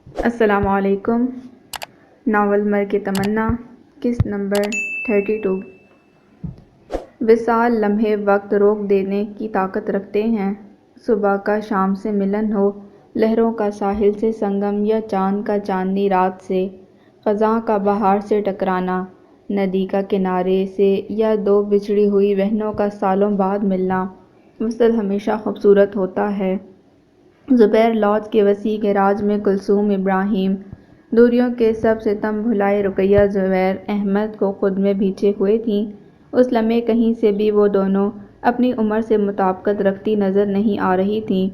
السلام علیکم۔ ناول مرگ تمنا، قسط نمبر 32۔ وصال لمحے وقت روک دینے کی طاقت رکھتے ہیں۔ صبح کا شام سے ملن ہو، لہروں کا ساحل سے سنگم یا چاند کا چاندنی رات سے، خزاں کا بہار سے ٹکرانا، ندی کا کنارے سے یا دو بچھڑی ہوئی بہنوں کا سالوں بعد ملنا، وصل ہمیشہ خوبصورت ہوتا ہے۔ زبیر لاج کے وسیع گیراج میں کلثوم ابراہیم، دوریوں کے سب ستم بھلائے رقیہ زبیر احمد کو خود میں بھینچے ہوئے تھیں۔ اس لمحے کہیں سے بھی وہ دونوں اپنی عمر سے مطابقت رکھتی نظر نہیں آ رہی تھیں۔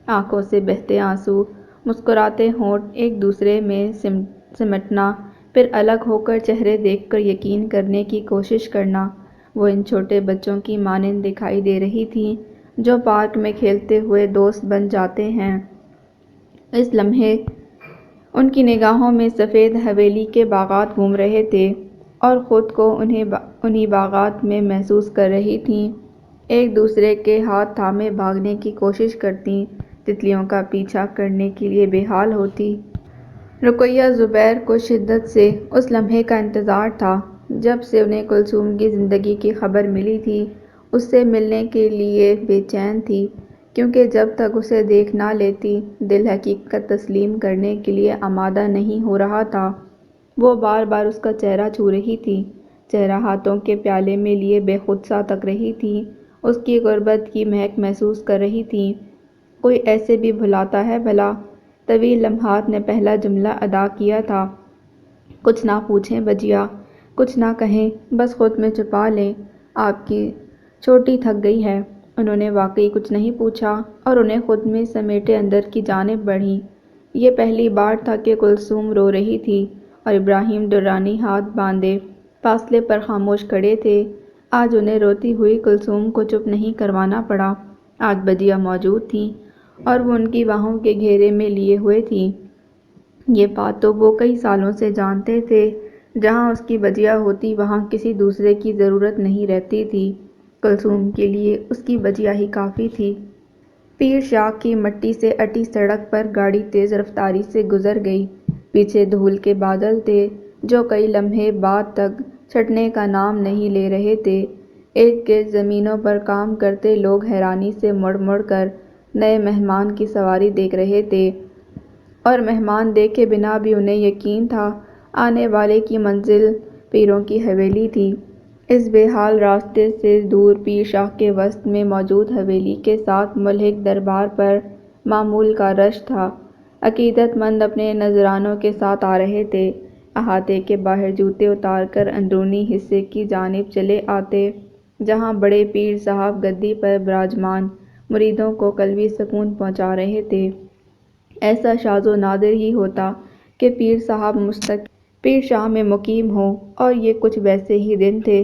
آنکھوں سے بہتے آنسو، مسکراتے ہونٹ ایک دوسرے میں سمٹنا، پھر الگ ہو کر چہرے دیکھ کر یقین کرنے کی کوشش کرنا، وہ ان چھوٹے بچوں کی مانند دکھائی دے رہی تھیں جو پارک میں کھیلتے ہوئے دوست بن جاتے ہیں۔ اس لمحے ان کی نگاہوں میں سفید حویلی کے باغات گھوم رہے تھے اور خود کو انہی باغات میں محسوس کر رہی تھیں۔ ایک دوسرے کے ہاتھ تھامے بھاگنے کی کوشش کرتیں، تتلیوں کا پیچھا کرنے کے لیے بے حال ہوتیں۔ رقیہ زبیر کو شدت سے اس لمحے کا انتظار تھا جب سے انہیں کلثوم کی زندگی کی خبر ملی تھی۔ اس سے ملنے کے لیے بے چین تھی، کیونکہ جب تک اسے دیکھ نہ لیتی دل حقیقت تسلیم کرنے کے لیے آمادہ نہیں ہو رہا تھا۔ وہ بار بار اس کا چہرہ چھو رہی تھی، چہرہ ہاتھوں کے پیالے میں لیے بے خود سا تک رہی تھی، اس کی غربت کی مہک محسوس کر رہی تھی۔ کوئی ایسے بھی بھلاتا ہے بھلا؟ طویل لمحات نے پہلا جملہ ادا کیا تھا، کچھ نہ پوچھیں بجیا، کچھ نہ کہیں، بس خود میں چھپا لیں، آپ کی چوٹی تھک گئی ہے۔ انہوں نے واقعی کچھ نہیں پوچھا اور انہیں خود میں سمیٹے اندر کی جانب بڑھیں۔ یہ پہلی بار تھا کہ کلثوم رو رہی تھی اور ابراہیم درانی ہاتھ باندھے فاصلے پر خاموش کھڑے تھے۔ آج انہیں روتی ہوئی کلثوم کو چپ نہیں کروانا پڑا۔ آج بجیا موجود تھیں اور وہ ان کی باہوں کے گھیرے میں لیے ہوئے تھیں۔ یہ بات تو وہ کئی سالوں سے جانتے تھے، جہاں اس کی بجیا ہوتی وہاں کسی دوسرے کی ضرورت نہیں رہتی تھی، کلثوم کے لیے اس کی بجیا ہی کافی تھی۔ پیر شاہ کی مٹی سے اٹی سڑک پر گاڑی تیز رفتاری سے گزر گئی۔ پیچھے دھول کے بادل تھے جو کئی لمحے بعد تک چھٹنے کا نام نہیں لے رہے تھے۔ ارد گرد زمینوں پر کام کرتے لوگ حیرانی سے مڑ مڑ کر نئے مہمان کی سواری دیکھ رہے تھے، اور مہمان دیکھے بنا بھی انہیں یقین تھا آنے والے کی منزل پیروں کی حویلی تھی۔ اس بے حال راستے سے دور پیر شاہ کے وسط میں موجود حویلی کے ساتھ ملحق دربار پر معمول کا رش تھا۔ عقیدت مند اپنے نذرانوں کے ساتھ آ رہے تھے، احاطے کے باہر جوتے اتار کر اندرونی حصے کی جانب چلے آتے، جہاں بڑے پیر صاحب گدی پر براجمان مریدوں کو قلبی سکون پہنچا رہے تھے۔ ایسا شاذ و نادر ہی ہوتا کہ پیر صاحب مستقل پیر شاہ میں مقیم ہوں، اور یہ کچھ ویسے ہی دن تھے۔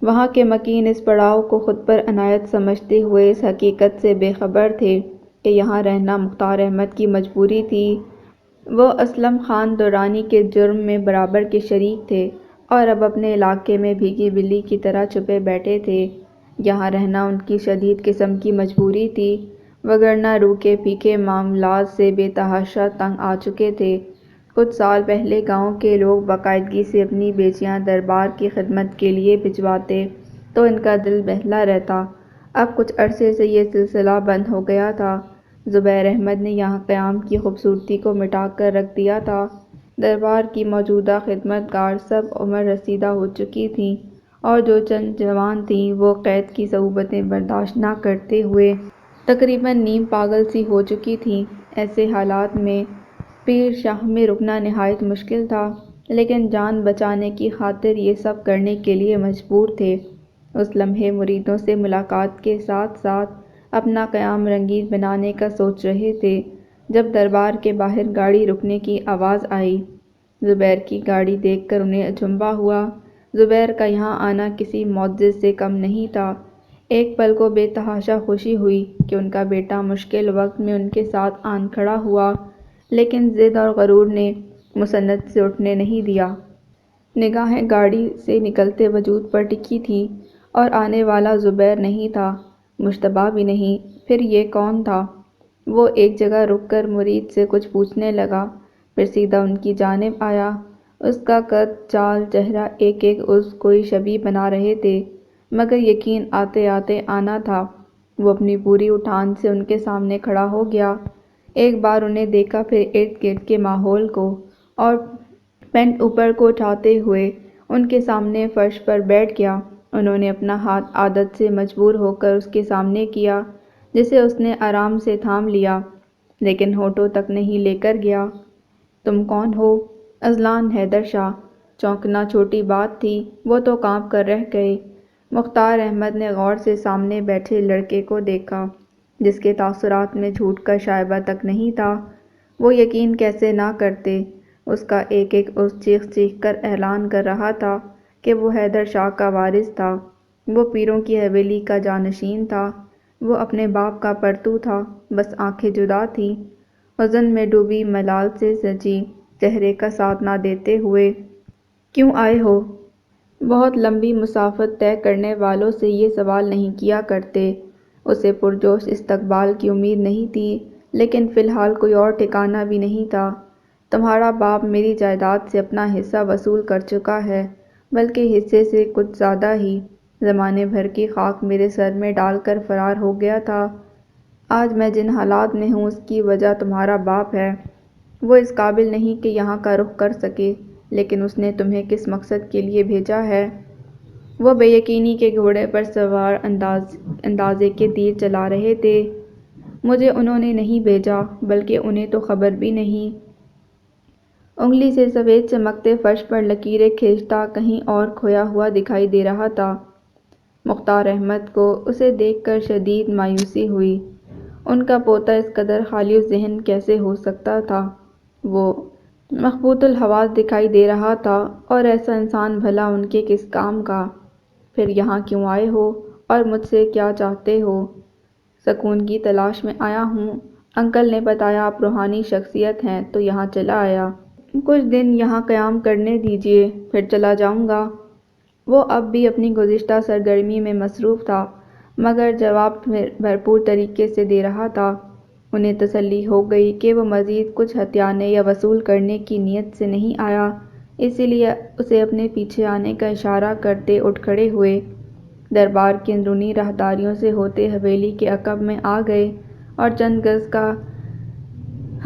وہاں کے مکین اس پڑاؤ کو خود پر عنایت سمجھتے ہوئے اس حقیقت سے بے خبر تھے کہ یہاں رہنا مختار احمد کی مجبوری تھی۔ وہ اسلم خان درانی کے جرم میں برابر کے شریک تھے اور اب اپنے علاقے میں بھیگی بلی کی طرح چھپے بیٹھے تھے۔ یہاں رہنا ان کی شدید قسم کی مجبوری تھی، وگرنہ روکھے پھیکے معاملات سے بے تحاشا تنگ آ چکے تھے۔ کچھ سال پہلے گاؤں کے لوگ باقاعدگی سے اپنی بیٹیاں دربار کی خدمت کے لیے بھجواتے تو ان کا دل بہلا رہتا، اب کچھ عرصے سے یہ سلسلہ بند ہو گیا تھا۔ زبیر احمد نے یہاں قیام کی خوبصورتی کو مٹا کر رکھ دیا تھا۔ دربار کی موجودہ خدمت گار سب عمر رسیدہ ہو چکی تھیں، اور جو چند جوان تھیں وہ قید کی صعوبتیں برداشت نہ کرتے ہوئے تقریباً نیم پاگل سی ہو چکی تھیں۔ ایسے حالات میں پیر شاہ میں رکنا نہایت مشکل تھا، لیکن جان بچانے کی خاطر یہ سب کرنے کے لیے مجبور تھے۔ اس لمحے مریدوں سے ملاقات کے ساتھ ساتھ اپنا قیام رنگین بنانے کا سوچ رہے تھے، جب دربار کے باہر گاڑی رکنے کی آواز آئی۔ زبیر کی گاڑی دیکھ کر انہیں اچنبھا ہوا۔ زبیر کا یہاں آنا کسی معجزے سے کم نہیں تھا۔ ایک پل کو بے تحاشا خوشی ہوئی کہ ان کا بیٹا مشکل وقت میں ان کے ساتھ آن کھڑا ہوا، لیکن ضد اور غرور نے مسند سے اٹھنے نہیں دیا۔ نگاہیں گاڑی سے نکلتے وجود پر ٹکی تھیں، اور آنے والا زبیر نہیں تھا، مشتبہ بھی نہیں، پھر یہ کون تھا؟ وہ ایک جگہ رک کر مرید سے کچھ پوچھنے لگا، پھر سیدھا ان کی جانب آیا۔ اس کا قد، چال، چہرہ ایک ایک عضو کوئی شبیہ بنا رہے تھے، مگر یقین آتے آتے آنا تھا۔ وہ اپنی پوری اٹھان سے ان کے سامنے کھڑا ہو گیا، ایک بار انہیں دیکھا، پھر ارد گرد کے ماحول کو، اور پینٹ اوپر کو اٹھاتے ہوئے ان کے سامنے فرش پر بیٹھ گیا۔ انہوں نے اپنا ہاتھ عادت سے مجبور ہو کر اس کے سامنے کیا، جسے اس نے آرام سے تھام لیا، لیکن ہونٹوں تک نہیں لے کر گیا۔ تم کون ہو؟ اذلان حیدر شاہ۔ چونکنا چھوٹی بات تھی، وہ تو کانپ کر رہ گئے۔ مختار احمد نے غور سے سامنے بیٹھے لڑکے کو دیکھا، جس کے تاثرات میں جھوٹ کا شائبہ تک نہیں تھا۔ وہ یقین کیسے نہ کرتے، اس کا ایک ایک عضو چیخ چیخ کر اعلان کر رہا تھا کہ وہ حیدر شاہ کا وارث تھا، وہ پیروں کی حویلی کا جانشین تھا، وہ اپنے باپ کا پرتو تھا، بس آنکھیں جدا تھیں، حزن میں ڈوبی، ملال سے سجی، چہرے کا ساتھ نہ دیتے ہوئے۔ کیوں آئے ہو؟ بہت لمبی مسافت طے کرنے والوں سے یہ سوال نہیں کیا کرتے۔ اسے پرجوش استقبال کی امید نہیں تھی، لیکن فی الحال کوئی اور ٹھکانہ بھی نہیں تھا۔ تمہارا باپ میری جائیداد سے اپنا حصہ وصول کر چکا ہے، بلکہ حصے سے کچھ زیادہ ہی۔ زمانے بھر کی خاک میرے سر میں ڈال کر فرار ہو گیا تھا۔ آج میں جن حالات میں ہوں، اس کی وجہ تمہارا باپ ہے۔ وہ اس قابل نہیں کہ یہاں کا رخ کر سکے، لیکن اس نے تمہیں کس مقصد کے لیے بھیجا ہے؟ وہ بے یقینی کے گھوڑے پر سوار اندازے کے تیر چلا رہے تھے۔ مجھے انہوں نے نہیں بھیجا، بلکہ انہیں تو خبر بھی نہیں۔ انگلی سے سفید چمکتے فرش پر لکیریں کھینچتا کہیں اور کھویا ہوا دکھائی دے رہا تھا۔ مختار احمد کو اسے دیکھ کر شدید مایوسی ہوئی۔ ان کا پوتا اس قدر خالی الذہن کیسے ہو سکتا تھا؟ وہ مخبوط الحواس دکھائی دے رہا تھا، اور ایسا انسان بھلا ان کے کس کام کا؟ پھر یہاں کیوں آئے ہو، اور مجھ سے کیا چاہتے ہو؟ سکون کی تلاش میں آیا ہوں۔ انکل نے بتایا آپ روحانی شخصیت ہیں، تو یہاں چلا آیا۔ کچھ دن یہاں قیام کرنے دیجیے، پھر چلا جاؤں گا۔ وہ اب بھی اپنی گزشتہ سرگرمی میں مصروف تھا، مگر جواب بھرپور طریقے سے دے رہا تھا۔ انہیں تسلی ہو گئی کہ وہ مزید کچھ ہتھیانے یا وصول کرنے کی نیت سے نہیں آیا، اسی لیے اسے اپنے پیچھے آنے کا اشارہ کرتے اٹھ کھڑے ہوئے۔ دربار کی اندرونی راہداریوں سے ہوتے حویلی کے عقب میں آ گئے، اور چند گز کا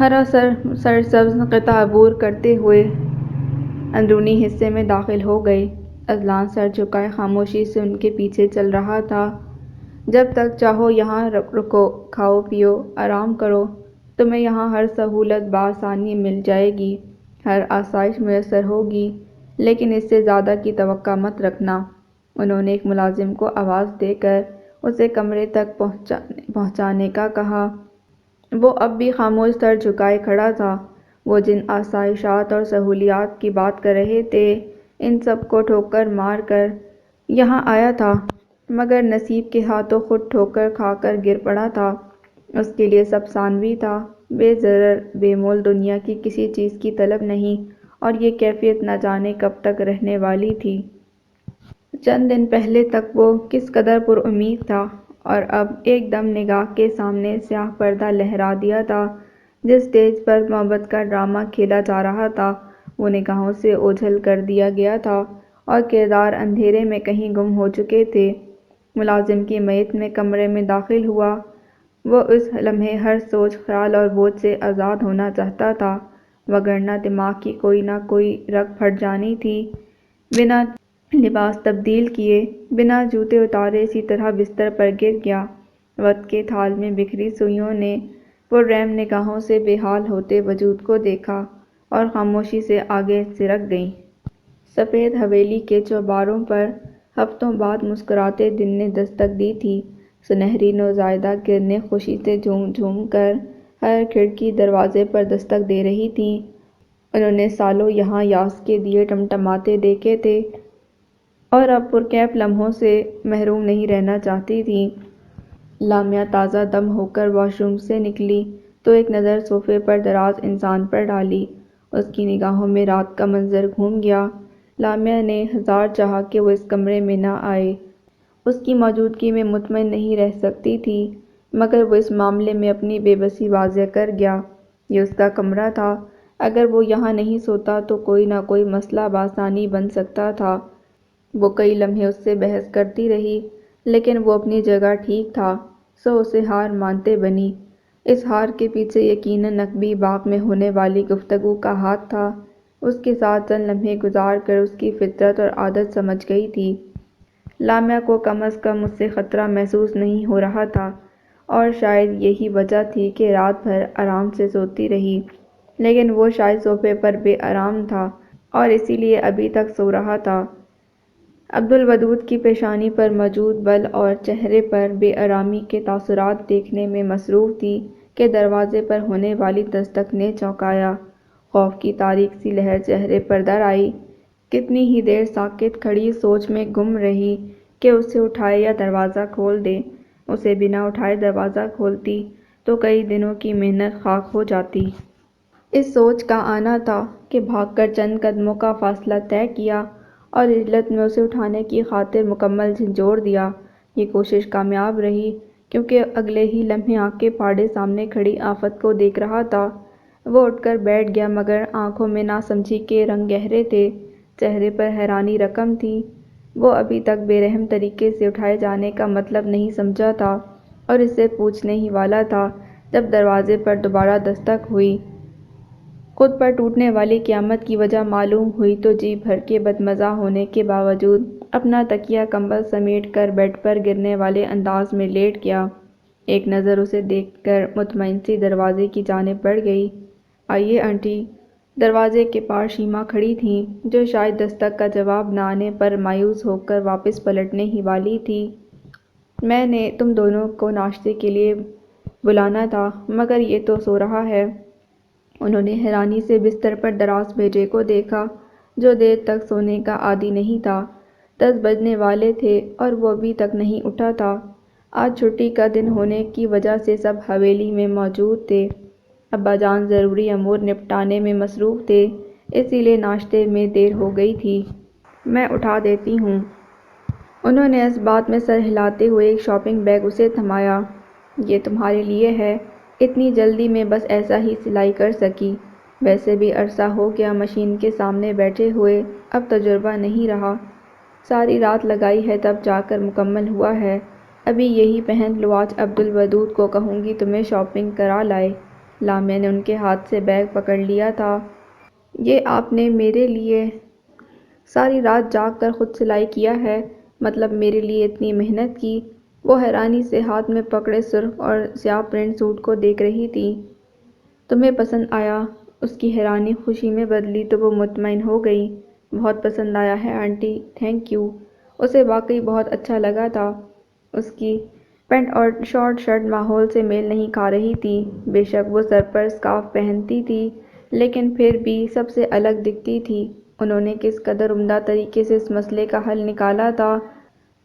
ہرا سرسبز قطعہ عبور کرتے ہوئے اندرونی حصے میں داخل ہو گئے۔ اذلان سر جھکائے خاموشی سے ان کے پیچھے چل رہا تھا۔ جب تک چاہو یہاں رکو، کھاؤ پیو، آرام کرو، تمہیں یہاں ہر سہولت بآسانی مل جائے گی، ہر آسائش میسر ہوگی، لیکن اس سے زیادہ کی توقع مت رکھنا۔ انہوں نے ایک ملازم کو آواز دے کر اسے کمرے تک پہنچانے کا کہا۔ وہ اب بھی خاموش سر جھکائے کھڑا تھا۔ وہ جن آسائشات اور سہولیات کی بات کر رہے تھے، ان سب کو ٹھوکر مار کر یہاں آیا تھا، مگر نصیب کے ہاتھوں خود ٹھوکر کھا کر گر پڑا تھا۔ اس کے لیے سب ثانوی تھا، بے ضرر، بے مول، دنیا کی کسی چیز کی طلب نہیں، اور یہ کیفیت نہ جانے کب تک رہنے والی تھی۔ چند دن پہلے تک وہ کس قدر پر امید تھا، اور اب ایک دم نگاہ کے سامنے سیاہ پردہ لہرا دیا تھا۔ جس سٹیج پر محبت کا ڈرامہ کھیلا جا رہا تھا، وہ نگاہوں سے اوجھل کر دیا گیا تھا، اور کردار اندھیرے میں کہیں گم ہو چکے تھے۔ ملازم کی میت میں کمرے میں داخل ہوا۔ وہ اس لمحے ہر سوچ، خیال اور بوجھ سے آزاد ہونا چاہتا تھا، وگرنہ دماغ کی کوئی نہ کوئی رگ پھٹ جانی تھی۔ بنا لباس تبدیل کیے، بنا جوتے اتارے اسی طرح بستر پر گر گیا۔ وقت کے تھال میں بکھری سوئیوں نے پررحم نگاہوں سے بے حال ہوتے وجود کو دیکھا، اور خاموشی سے آگے سرک گئیں۔ سفید حویلی کے چوباروں پر ہفتوں بعد مسکراتے دن نے دستک دی تھی۔ سنہری نوزائیدہ کرنیں خوشی سے جھوم جھوم کر ہر کھڑکی دروازے پر دستک دے رہی تھیں۔ انہوں نے سالوں یہاں یاس کے دیے ٹمٹماتے دیکھے تھے، اور اب پرکیف لمحوں سے محروم نہیں رہنا چاہتی تھیں۔ لامعہ تازہ دم ہو کر واش روم سے نکلی تو ایک نظر صوفے پر دراز انسان پر ڈالی۔ اس کی نگاہوں میں رات کا منظر گھوم گیا۔ لامعہ نے ہزار چاہا کہ وہ اس کمرے میں نہ آئے، اس کی موجودگی میں مطمئن نہیں رہ سکتی تھی، مگر وہ اس معاملے میں اپنی بے بسی واضح کر گیا۔ یہ اس کا کمرہ تھا، اگر وہ یہاں نہیں سوتا تو کوئی نہ کوئی مسئلہ بآسانی بن سکتا تھا۔ وہ کئی لمحے اس سے بحث کرتی رہی، لیکن وہ اپنی جگہ ٹھیک تھا، سو اسے ہار مانتے بنی۔ اس ہار کے پیچھے یقیناً نقبی باغ میں ہونے والی گفتگو کا ہاتھ تھا۔ اس کے ساتھ چند لمحے گزار کر اس کی فطرت اور عادت سمجھ گئی تھی۔ لامیا کو کم از کم اس سے خطرہ محسوس نہیں ہو رہا تھا، اور شاید یہی وجہ تھی کہ رات بھر آرام سے سوتی رہی، لیکن وہ شاید صوفے پر بے آرام تھا اور اسی لیے ابھی تک سو رہا تھا۔ عبدالودود کی پیشانی پر موجود بل اور چہرے پر بے آرامی کے تاثرات دیکھنے میں مصروف تھی کہ دروازے پر ہونے والی دستک نے چونکایا۔ خوف کی تاریک سی لہر چہرے پر در آئی۔ کتنی ہی دیر ساکت کھڑی سوچ میں گم رہی کہ اسے اٹھائے یا دروازہ کھول دے۔ اسے بنا اٹھائے دروازہ کھولتی تو کئی دنوں کی محنت خاک ہو جاتی۔ اس سوچ کا آنا تھا کہ بھاگ کر چند قدموں کا فاصلہ طے کیا اور عجلت میں اسے اٹھانے کی خاطر مکمل جھنجھوڑ دیا۔ یہ کوشش کامیاب رہی، کیونکہ اگلے ہی لمحے آنکھیں پھاڑے سامنے کھڑی آفت کو دیکھ رہا تھا۔ وہ اٹھ کر بیٹھ گیا، مگر آنکھوں میں ناسمجھی کے رنگ گہرے تھے، چہرے پر حیرانی رقم تھی۔ وہ ابھی تک بے رحم طریقے سے اٹھائے جانے کا مطلب نہیں سمجھا تھا اور اس سے پوچھنے ہی والا تھا جب دروازے پر دوبارہ دستک ہوئی۔ خود پر ٹوٹنے والی قیامت کی وجہ معلوم ہوئی تو جی بھر کے بدمزہ ہونے کے باوجود اپنا تکیہ کمبل سمیٹ کر بیڈ پر گرنے والے انداز میں لیٹ گیا۔ ایک نظر اسے دیکھ کر مطمئن سی دروازے کی جانب بڑھ گئی۔ آئیے آنٹی۔ دروازے کے پار شیما کھڑی تھیں، جو شاید دستک کا جواب نہ آنے پر مایوس ہو کر واپس پلٹنے ہی والی تھی۔ میں نے تم دونوں کو ناشتے کے لیے بلانا تھا، مگر یہ تو سو رہا ہے۔ انہوں نے حیرانی سے بستر پر دراز بھیجے کو دیکھا، جو دیر تک سونے کا عادی نہیں تھا۔ 10 بجنے والے تھے اور وہ ابھی تک نہیں اٹھا تھا۔ آج چھٹی کا دن ہونے کی وجہ سے سب حویلی میں موجود تھے۔ ابا جان ضروری امور نپٹانے میں مصروف تھے، اسی لیے ناشتے میں دیر ہو گئی تھی۔ میں اٹھا دیتی ہوں۔ انہوں نے اس بات میں سر ہلاتے ہوئے ایک شاپنگ بیگ اسے تھمایا۔ یہ تمہارے لیے ہے۔ اتنی جلدی میں بس ایسا ہی سلائی کر سکی۔ ویسے بھی عرصہ ہو گیا مشین کے سامنے بیٹھے ہوئے، اب تجربہ نہیں رہا۔ ساری رات لگائی ہے تب جا کر مکمل ہوا ہے۔ ابھی یہی پہن لو، آج عبدالودود کو کہوں گی تمہیں شاپنگ کرا لائے۔ لامیا نے ان کے ہاتھ سے بیگ پکڑ لیا تھا۔ یہ آپ نے میرے لیے ساری رات جاگ کر خود سلائی کیا ہے؟ مطلب میرے لیے اتنی محنت کی؟ وہ حیرانی سے ہاتھ میں پکڑے سرخ اور سیاہ پرنٹ سوٹ کو دیکھ رہی تھی۔ تمہیں پسند آیا؟ اس کی حیرانی خوشی میں بدلی تو وہ مطمئن ہو گئی۔ بہت پسند آیا ہے آنٹی، تھینک یو۔ اسے واقعی بہت اچھا لگا تھا۔ اس کی پینٹ اور شارٹ شرٹ ماحول سے میل نہیں کھا رہی تھی۔ بے شک وہ سر پر اسکارف پہنتی تھی، لیکن پھر بھی سب سے الگ دکھتی تھی۔ انہوں نے کس قدر عمدہ طریقے سے اس مسئلے کا حل نکالا تھا۔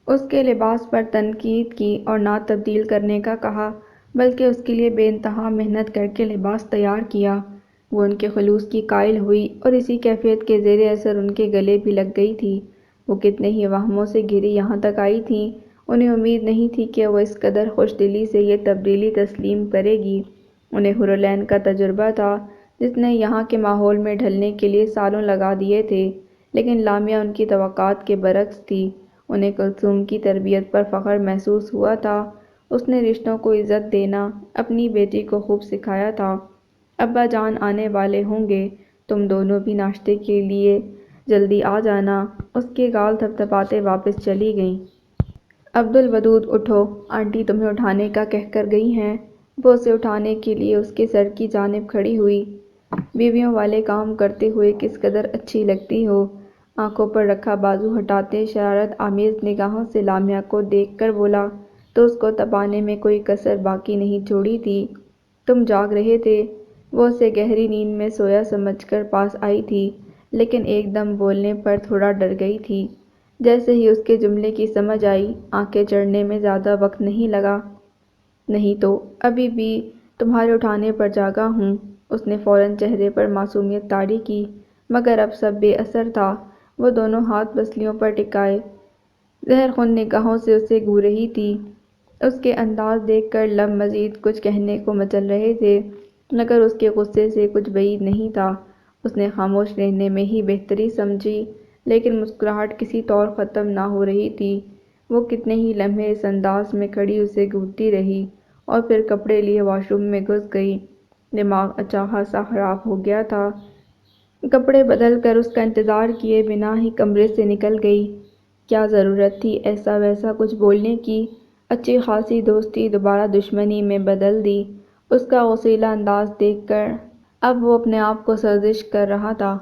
اس کے لباس پر تنقید کی اور نہ تبدیل کرنے کا کہا، بلکہ اس کے لیے بے انتہا محنت کر کے لباس تیار کیا۔ وہ ان کے خلوص کی قائل ہوئی اور اسی کیفیت کے زیر اثر ان کے گلے بھی لگ گئی تھی۔ وہ کتنے ہی وہموں سے گھری یہاں تک آئی تھیں، انہیں امید نہیں تھی کہ وہ اس قدر خوش دلی سے یہ تبدیلی تسلیم کرے گی۔ انہیں حورالعین کا تجربہ تھا، جس نے یہاں کے ماحول میں ڈھلنے کے لیے سالوں لگا دیے تھے، لیکن لامیا ان کی توقعات کے برعکس تھی۔ انہیں کلثوم کی تربیت پر فخر محسوس ہوا تھا۔ اس نے رشتوں کو عزت دینا اپنی بیٹی کو خوب سکھایا تھا۔ ابا جان آنے والے ہوں گے، تم دونوں بھی ناشتے کے لیے جلدی آ جانا۔ اس کے گال تھپتھپاتے واپس چلی گئیں۔ عبدالودود اٹھو، آنٹی تمہیں اٹھانے کا کہہ کر گئی ہیں۔ وہ اسے اٹھانے کے لیے اس کے سر کی جانب کھڑی ہوئی۔ بیویوں والے کام کرتے ہوئے کس قدر اچھی لگتی ہو۔ آنکھوں پر رکھا بازو ہٹاتے شرارت آمیز نگاہوں سے لامیا کو دیکھ کر بولا تو اس کو تپانے میں کوئی کسر باقی نہیں چھوڑی تھی۔ تم جاگ رہے تھے؟ وہ اسے گہری نیند میں سویا سمجھ کر پاس آئی تھی، لیکن ایک دم بولنے پر تھوڑا ڈر گئی تھی۔ جیسے ہی اس کے جملے کی سمجھ آئی، آنکھیں چڑھنے میں زیادہ وقت نہیں لگا۔ نہیں تو ابھی بھی تمہارے اٹھانے پر جاگا ہوں۔ اس نے فوراً چہرے پر معصومیت طاری کی، مگر اب سب بے اثر تھا۔ وہ دونوں ہاتھ پسلیوں پر ٹکائے زہر خون نگاہوں سے اسے گھور رہی تھی۔ اس کے انداز دیکھ کر لب مزید کچھ کہنے کو مچل رہے تھے، مگر اس کے غصے سے کچھ بعید نہیں تھا۔ اس نے خاموش رہنے میں ہی بہتری سمجھی، لیکن مسکراہٹ کسی طور ختم نہ ہو رہی تھی۔ وہ کتنے ہی لمحے اس انداز میں کھڑی اسے گھورتی رہی اور پھر کپڑے لیے واش روم میں گھس گئی۔ دماغ اچانک سا خراب ہو گیا تھا۔ کپڑے بدل کر اس کا انتظار کیے بنا ہی کمرے سے نکل گئی۔ کیا ضرورت تھی ایسا ویسا کچھ بولنے کی؟ اچھی خاصی دوستی دوبارہ دشمنی میں بدل دی۔ اس کا غصیلا انداز دیکھ کر اب وہ اپنے آپ کو سرزنش کر رہا تھا۔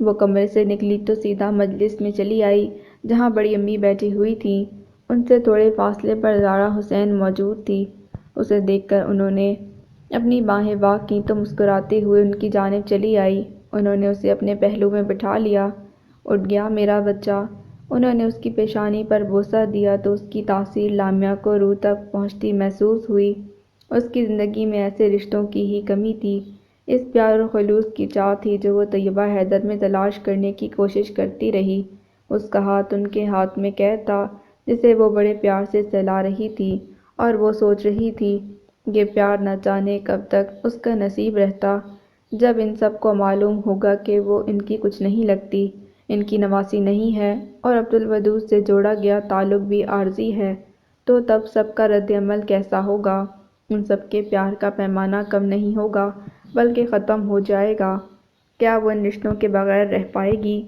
وہ کمرے سے نکلی تو سیدھا مجلس میں چلی آئی جہاں بڑی امی بیٹھی ہوئی تھیں۔ ان سے تھوڑے فاصلے پر زارا حسین موجود تھی۔ اسے دیکھ کر انہوں نے اپنی باہیں وا کیں تو مسکراتے ہوئے ان کی جانب چلی آئی۔ انہوں نے اسے اپنے پہلو میں بٹھا لیا۔ اٹھ گیا میرا بچہ؟ انہوں نے اس کی پیشانی پر بوسہ دیا تو اس کی تاثیر لامیا کو روح تک پہنچتی محسوس ہوئی۔ اس کی زندگی میں ایسے رشتوں کی ہی کمی تھی، اس پیار اور خلوص کی چاہ تھی جو وہ طیبہ حیدر میں تلاش کرنے کی کوشش کرتی رہی۔ اس کا ہاتھ ان کے ہاتھ میں قید تھا جسے وہ بڑے پیار سے سہلا رہی تھی، اور وہ سوچ رہی تھی یہ پیار نہ جانے کب تک اس کا نصیب رہتا۔ جب ان سب کو معلوم ہوگا کہ وہ ان کی کچھ نہیں لگتی، ان کی نواسی نہیں ہے اور عبدالودود سے جوڑا گیا تعلق بھی عارضی ہے، تو تب سب کا رد عمل کیسا ہوگا؟ ان سب کے پیار کا پیمانہ کم نہیں ہوگا بلکہ ختم ہو جائے گا۔ کیا وہ ان رشتوں کے بغیر رہ پائے گی؟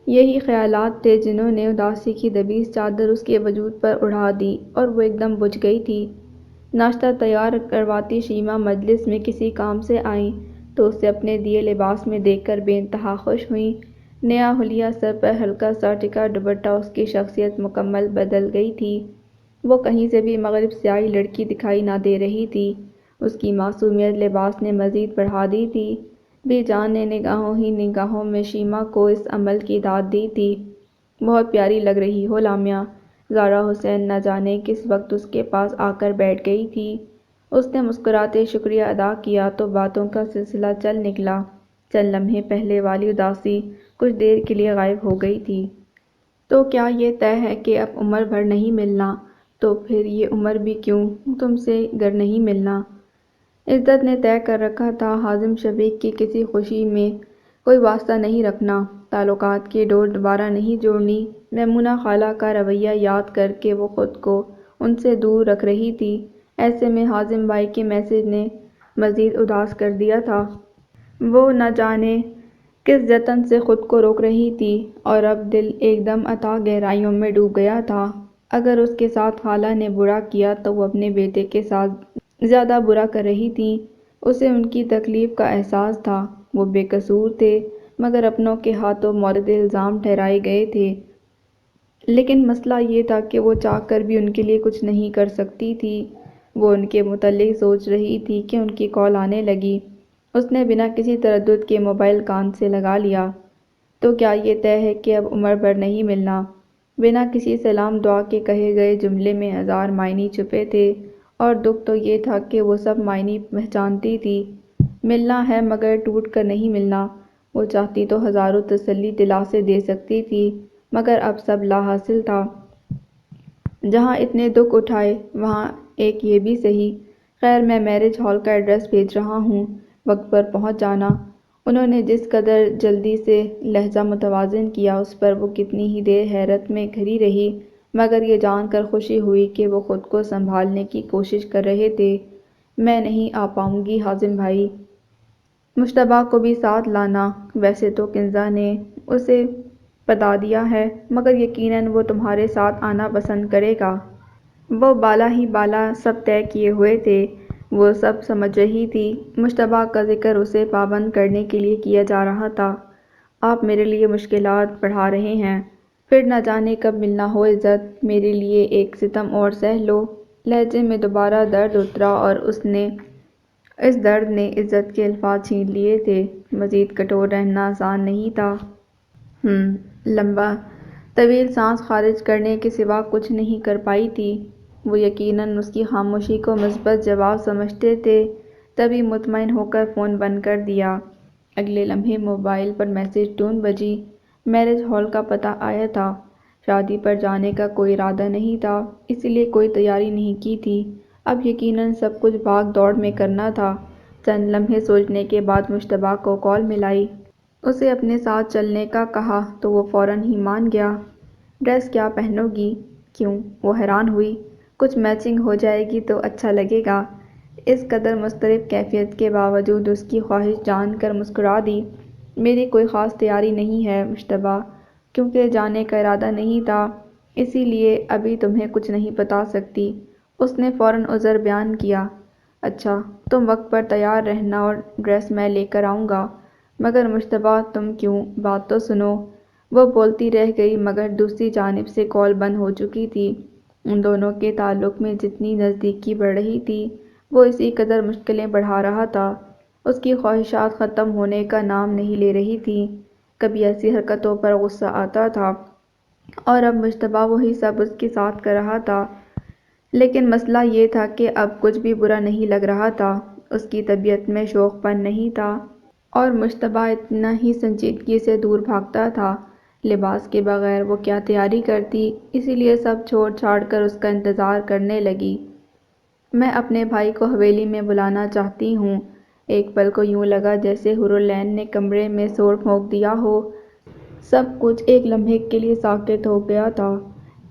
یہی خیالات تھے جنہوں نے اداسی کی دبیز چادر اس کے وجود پر اڑا دی اور وہ ایک دم بجھ گئی تھی۔ ناشتہ تیار کرواتی شیما مجلس میں کسی کام سے آئیں تو اسے اپنے دیے لباس میں دیکھ کر بے انتہا خوش ہوئیں۔ نیا حلیہ، سر پر ہلکا سا ٹکا دوپٹہ، اس کی شخصیت مکمل بدل گئی تھی۔ وہ کہیں سے بھی مغرب سے آئی لڑکی دکھائی نہ دے رہی تھی۔ اس کی معصومیت لباس نے مزید بڑھا دی تھی۔ بی جان نے نگاہوں ہی نگاہوں میں شیما کو اس عمل کی داد دی تھی۔ بہت پیاری لگ رہی ہو لامیا۔ زارا حسین نہ جانے کس وقت اس کے پاس آ کر بیٹھ گئی تھی۔ اس نے مسکراتے شکریہ ادا کیا تو باتوں کا سلسلہ چل نکلا۔ چند لمحے پہلے والی اداسی کچھ دیر کے لیے غائب ہو گئی تھی۔ تو کیا یہ طے ہے کہ اب عمر بھر نہیں ملنا؟ تو پھر یہ عمر بھی کیوں تم سے گر نہیں ملنا؟ عزت نے طے کر رکھا تھا حازم شفیق کی کسی خوشی میں کوئی واسطہ نہیں رکھنا، تعلقات کی ڈور دوبارہ نہیں جوڑنی۔ میمونہ خالہ کا رویہ یاد کر کے وہ خود کو ان سے دور رکھ رہی تھی۔ ایسے میں حازم بھائی کے میسج نے مزید اداس کر دیا تھا۔ وہ نہ جانے کس جتن سے خود کو روک رہی تھی اور اب دل ایک دم اتھاہ گہرائیوں میں ڈوب گیا تھا۔ اگر اس کے ساتھ خالہ نے برا کیا تو وہ اپنے بیٹے کے ساتھ زیادہ برا کر رہی تھیں۔ اسے ان کی تکلیف کا احساس تھا۔ وہ بے قصور تھے مگر اپنوں کے ہاتھوں مورد الزام ٹھہرائے گئے تھے۔ لیکن مسئلہ یہ تھا کہ وہ چاہ کر بھی ان کے لیے کچھ نہیں کر سکتی تھی۔ وہ ان کے متعلق سوچ رہی تھی کہ ان کی کال آنے لگی۔ اس نے بنا کسی تردد کے موبائل کان سے لگا لیا۔ تو کیا یہ طے ہے کہ اب عمر بھر نہیں ملنا؟ بنا کسی سلام دعا کے کہے گئے جملے میں ہزار معنی چھپے تھے، اور دکھ تو یہ تھا کہ وہ سب معنی پہچانتی تھی۔ ملنا ہے مگر ٹوٹ کر نہیں ملنا۔ وہ چاہتی تو ہزاروں تسلی دلا سے دے سکتی تھی مگر اب سب لا حاصل تھا۔ جہاں اتنے دکھ اٹھائے وہاں ایک یہ بھی سہی۔ خیر میں میرج ہال کا ایڈریس بھیج رہا ہوں، وقت پر پہنچ جانا۔ انہوں نے جس قدر جلدی سے لہجہ متوازن کیا اس پر وہ کتنی ہی دیر حیرت میں گھری رہی، مگر یہ جان کر خوشی ہوئی کہ وہ خود کو سنبھالنے کی کوشش کر رہے تھے۔ میں نہیں آ پاؤں گی حازم بھائی۔ مشتبہ کو بھی ساتھ لانا۔ ویسے تو کنزا نے اسے بتا دیا ہے مگر یقیناً وہ تمہارے ساتھ آنا پسند کرے گا۔ وہ بالا ہی بالا سب طے کیے ہوئے تھے۔ وہ سب سمجھ رہی تھی۔ مشتبہ کا ذکر اسے پابند کرنے کے لیے کیا جا رہا تھا۔ آپ میرے لیے مشکلات بڑھا رہے ہیں، پھر نہ جانے کب ملنا ہو عزت۔ میرے لیے ایک ستم اور سہہ لو۔ لہجے میں دوبارہ درد اترا اور اس درد نے عزت کے الفاظ چھین لیے تھے۔ مزید کٹور رہنا آسان نہیں تھا۔ لمبا طویل سانس خارج کرنے کے سوا کچھ نہیں کر پائی تھی۔ وہ یقیناً اس کی خاموشی کو مثبت جواب سمجھتے تھے، تبھی مطمئن ہو کر فون بند کر دیا۔ اگلے لمحے موبائل پر میسج ٹون بجی۔ میرج ہال کا پتہ آیا تھا۔ شادی پر جانے کا کوئی ارادہ نہیں تھا، اس لیے کوئی تیاری نہیں کی تھی۔ اب یقیناً سب کچھ بھاگ دوڑ میں کرنا تھا۔ چند لمحے سوچنے کے بعد مشتبہ کو کال ملائی۔ اسے اپنے ساتھ چلنے کا کہا تو وہ فوراً ہی مان گیا۔ ڈریس کیا پہنو گی؟ کیوں؟ وہ حیران ہوئی۔ کچھ میچنگ ہو جائے گی تو اچھا لگے گا۔ اس قدر مضطرب کیفیت کے باوجود اس کی خواہش جان کر مسکرا دی۔ میری کوئی خاص تیاری نہیں ہے مشتبہ، کیونکہ جانے کا ارادہ نہیں تھا، اسی لیے ابھی تمہیں کچھ نہیں بتا سکتی۔ اس نے فوراً عذر بیان کیا۔ اچھا، تم وقت پر تیار رہنا اور ڈریس میں لے کر آؤں گا۔ مگر مشتبہ تم کیوں؟ بات تو سنو۔ وہ بولتی رہ گئی مگر دوسری جانب سے کال بند ہو چکی تھی۔ ان دونوں کے تعلق میں جتنی نزدیکی بڑھ رہی تھی وہ اسی قدر مشکلیں بڑھا رہا تھا۔ اس کی خواہشات ختم ہونے کا نام نہیں لے رہی تھیں۔ کبھی ایسی حرکتوں پر غصہ آتا تھا اور اب مشتبہ وہی سب اس کے ساتھ کر رہا تھا، لیکن مسئلہ یہ تھا کہ اب کچھ بھی برا نہیں لگ رہا تھا۔ اس کی طبیعت میں شوق پن نہیں تھا اور مشتبہ اتنا ہی سنجیدگی سے دور بھاگتا تھا۔ لباس کے بغیر وہ کیا تیاری کرتی، اسی لیے سب چھوڑ چھاڑ کر اس کا انتظار کرنے لگی۔ میں اپنے بھائی کو حویلی میں بلانا چاہتی ہوں۔ ایک پل کو یوں لگا جیسے حور العین نے کمرے میں شور پھونک دیا ہو۔ سب کچھ ایک لمحے کے لیے ساکت ہو گیا تھا۔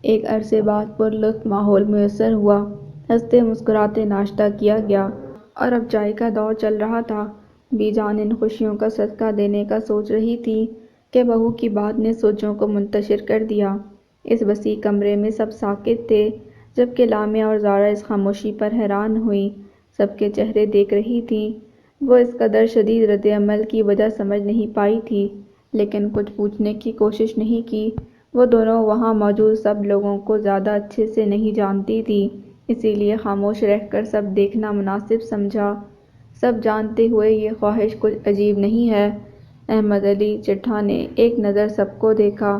ایک عرصے بعد پرلطف ماحول میسر ہوا۔ ہنستے مسکراتے ناشتہ کیا گیا اور اب چائے کا دور چل رہا تھا۔ بی جان ان خوشیوں کا صدقہ دینے کا سوچ رہی تھی کہ بہو کی بات نے سوچوں کو منتشر کر دیا۔ اس وسیع کمرے میں سب ساکت تھے، جبکہ لامعہ اور زارا اس خاموشی پر حیران ہوئیں۔ سب کے چہرے دیکھ رہی تھیں۔ وہ اس قدر شدید رد عمل کی وجہ سمجھ نہیں پائی تھی، لیکن کچھ پوچھنے کی کوشش نہیں کی۔ وہ دونوں وہاں موجود سب لوگوں کو زیادہ اچھے سے نہیں جانتی تھی، اسی لیے خاموش رہ کر سب دیکھنا مناسب سمجھا۔ سب جانتے ہوئے یہ خواہش کچھ عجیب نہیں ہے۔ احمد علی چٹھا نے ایک نظر سب کو دیکھا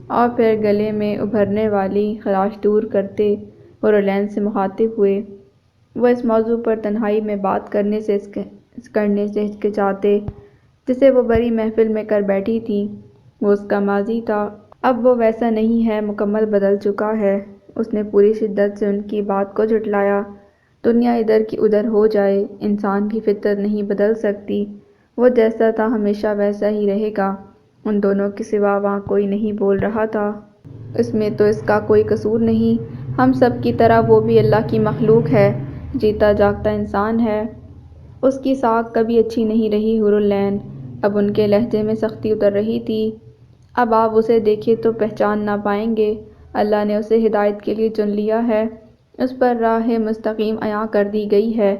اور پھر گلے میں ابھرنے والی خراش دور کرتے حور العین سے مخاطب ہوئے۔ وہ اس موضوع پر تنہائی میں بات کرنے سے ہچکچاتے جسے وہ بڑی محفل میں کر بیٹھی تھیں۔ وہ اس کا ماضی تھا، اب وہ ویسا نہیں ہے، مکمل بدل چکا ہے۔ اس نے پوری شدت سے ان کی بات کو جھٹلایا۔ دنیا ادھر کی ادھر ہو جائے، انسان کی فطرت نہیں بدل سکتی۔ وہ جیسا تھا ہمیشہ ویسا ہی رہے گا۔ ان دونوں کے سوا وہاں کوئی نہیں بول رہا تھا۔ اس میں تو اس کا کوئی قصور نہیں، ہم سب کی طرح وہ بھی اللہ کی مخلوق ہے، جیتا جاگتا انسان ہے۔ اس کی ساکھ کبھی اچھی نہیں رہی حور العین۔ اب ان کے لہجے میں سختی اتر رہی تھی۔ اب آپ اسے دیکھیں تو پہچان نہ پائیں گے۔ اللہ نے اسے ہدایت کے لیے چن لیا ہے، اس پر راہ مستقیم عیاں کر دی گئی ہے۔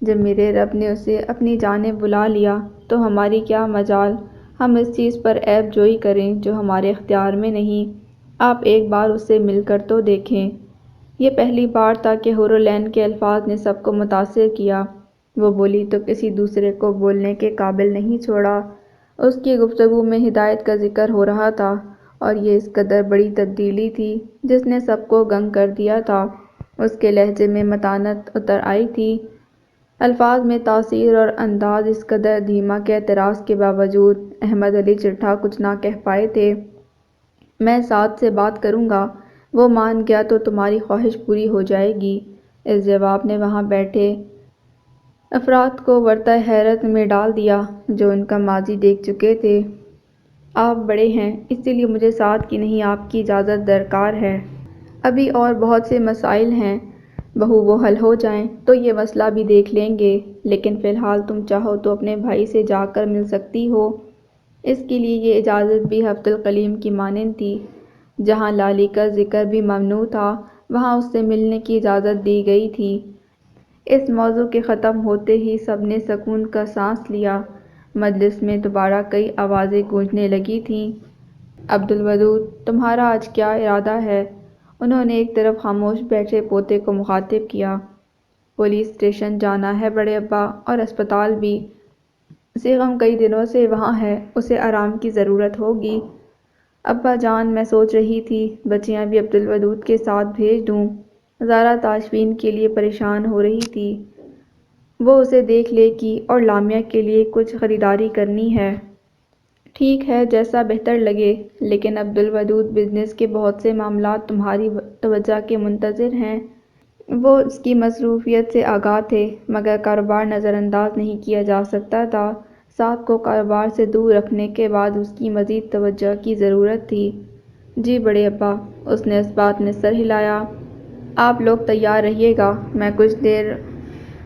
جب میرے رب نے اسے اپنی جانب بلا لیا تو ہماری کیا مجال ہم اس چیز پر عیب جوئی کریں جو ہمارے اختیار میں نہیں۔ آپ ایک بار اس سے مل کر تو دیکھیں۔ یہ پہلی بار تھا کہ حور العین کے الفاظ نے سب کو متاثر کیا۔ وہ بولی تو کسی دوسرے کو بولنے کے قابل نہیں چھوڑا۔ اس کی گفتگو میں ہدایت کا ذکر ہو رہا تھا اور یہ اس قدر بڑی تبدیلی تھی جس نے سب کو دنگ کر دیا تھا۔ اس کے لہجے میں متانت اتر آئی تھی، الفاظ میں تاثیر اور انداز اس قدر دھیما کہ اعتراض کے باوجود احمد علی چٹھا کچھ نہ کہہ پائے تھے۔ میں سعد سے بات کروں گا، وہ مان گیا تو تمہاری خواہش پوری ہو جائے گی۔ اس جواب نے وہاں بیٹھے افراد کو ورطہ حیرت میں ڈال دیا جو ان کا ماضی دیکھ چکے تھے۔ آپ بڑے ہیں، اسی لیے مجھے سعد کی نہیں آپ کی اجازت درکار ہے۔ ابھی اور بہت سے مسائل ہیں، بہو وہ حل ہو جائیں تو یہ مسئلہ بھی دیکھ لیں گے، لیکن فی الحال تم چاہو تو اپنے بھائی سے جا کر مل سکتی ہو۔ اس کے لیے یہ اجازت بھی حفظ الکلیم کی مانند تھی۔ جہاں لالی کا ذکر بھی ممنوع تھا وہاں اس سے ملنے کی اجازت دی گئی تھی۔ اس موضوع کے ختم ہوتے ہی سب نے سکون کا سانس لیا۔ مجلس میں دوبارہ کئی آوازیں گونجنے لگی تھیں۔ عبدالودود، تمہارا آج کیا ارادہ ہے؟ انہوں نے ایک طرف خاموش بیٹھے پوتے کو مخاطب کیا۔ پولیس اسٹیشن جانا ہے بڑے ابا، اور اسپتال بھی۔ سیغم کئی دنوں سے وہاں ہے، اسے آرام کی ضرورت ہوگی۔ ابا جان، میں سوچ رہی تھی بچیاں بھی عبدالودود کے ساتھ بھیج دوں۔ زارا تاشفین کے لیے پریشان ہو رہی تھی، وہ اسے دیکھ لے گی اور لامعہ کے لیے کچھ خریداری کرنی ہے۔ ٹھیک ہے، جیسا بہتر لگے، لیکن عبدالودود بزنس کے بہت سے معاملات تمہاری توجہ کے منتظر ہیں۔ وہ اس کی مصروفیت سے آگاہ تھے، مگر کاروبار نظر انداز نہیں کیا جا سکتا تھا۔ سعد کو کاروبار سے دور رکھنے کے بعد اس کی مزید توجہ کی ضرورت تھی۔ جی بڑے ابا، اس نے اس بات میں سر ہلایا۔ آپ لوگ تیار رہیے گا، میں کچھ دیر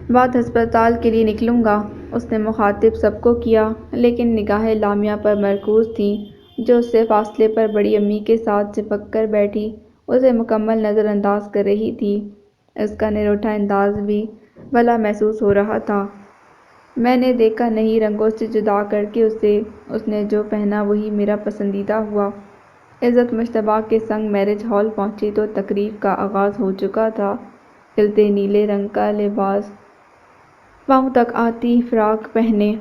بعد ہسپتال کے لیے نکلوں گا۔ اس نے مخاطب سب کو کیا، لیکن نگاہیں لامیہ پر مرکوز تھیں، جو اس سے فاصلے پر بڑی امی کے ساتھ چپک کر بیٹھی اسے مکمل نظر انداز کر رہی تھی۔ اس کا نروٹھا انداز بھی بھلا محسوس ہو رہا تھا۔ میں نے دیکھا نہیں رنگوں سے جدا کر کے اسے، اس نے جو پہنا وہی میرا پسندیدہ ہوا۔ عزت مشتبہ کے سنگ میرج ہال پہنچی تو تقریب کا آغاز ہو چکا تھا۔ کھلتے نیلے رنگ کا لباس پاؤں تک آتی فراک پہنے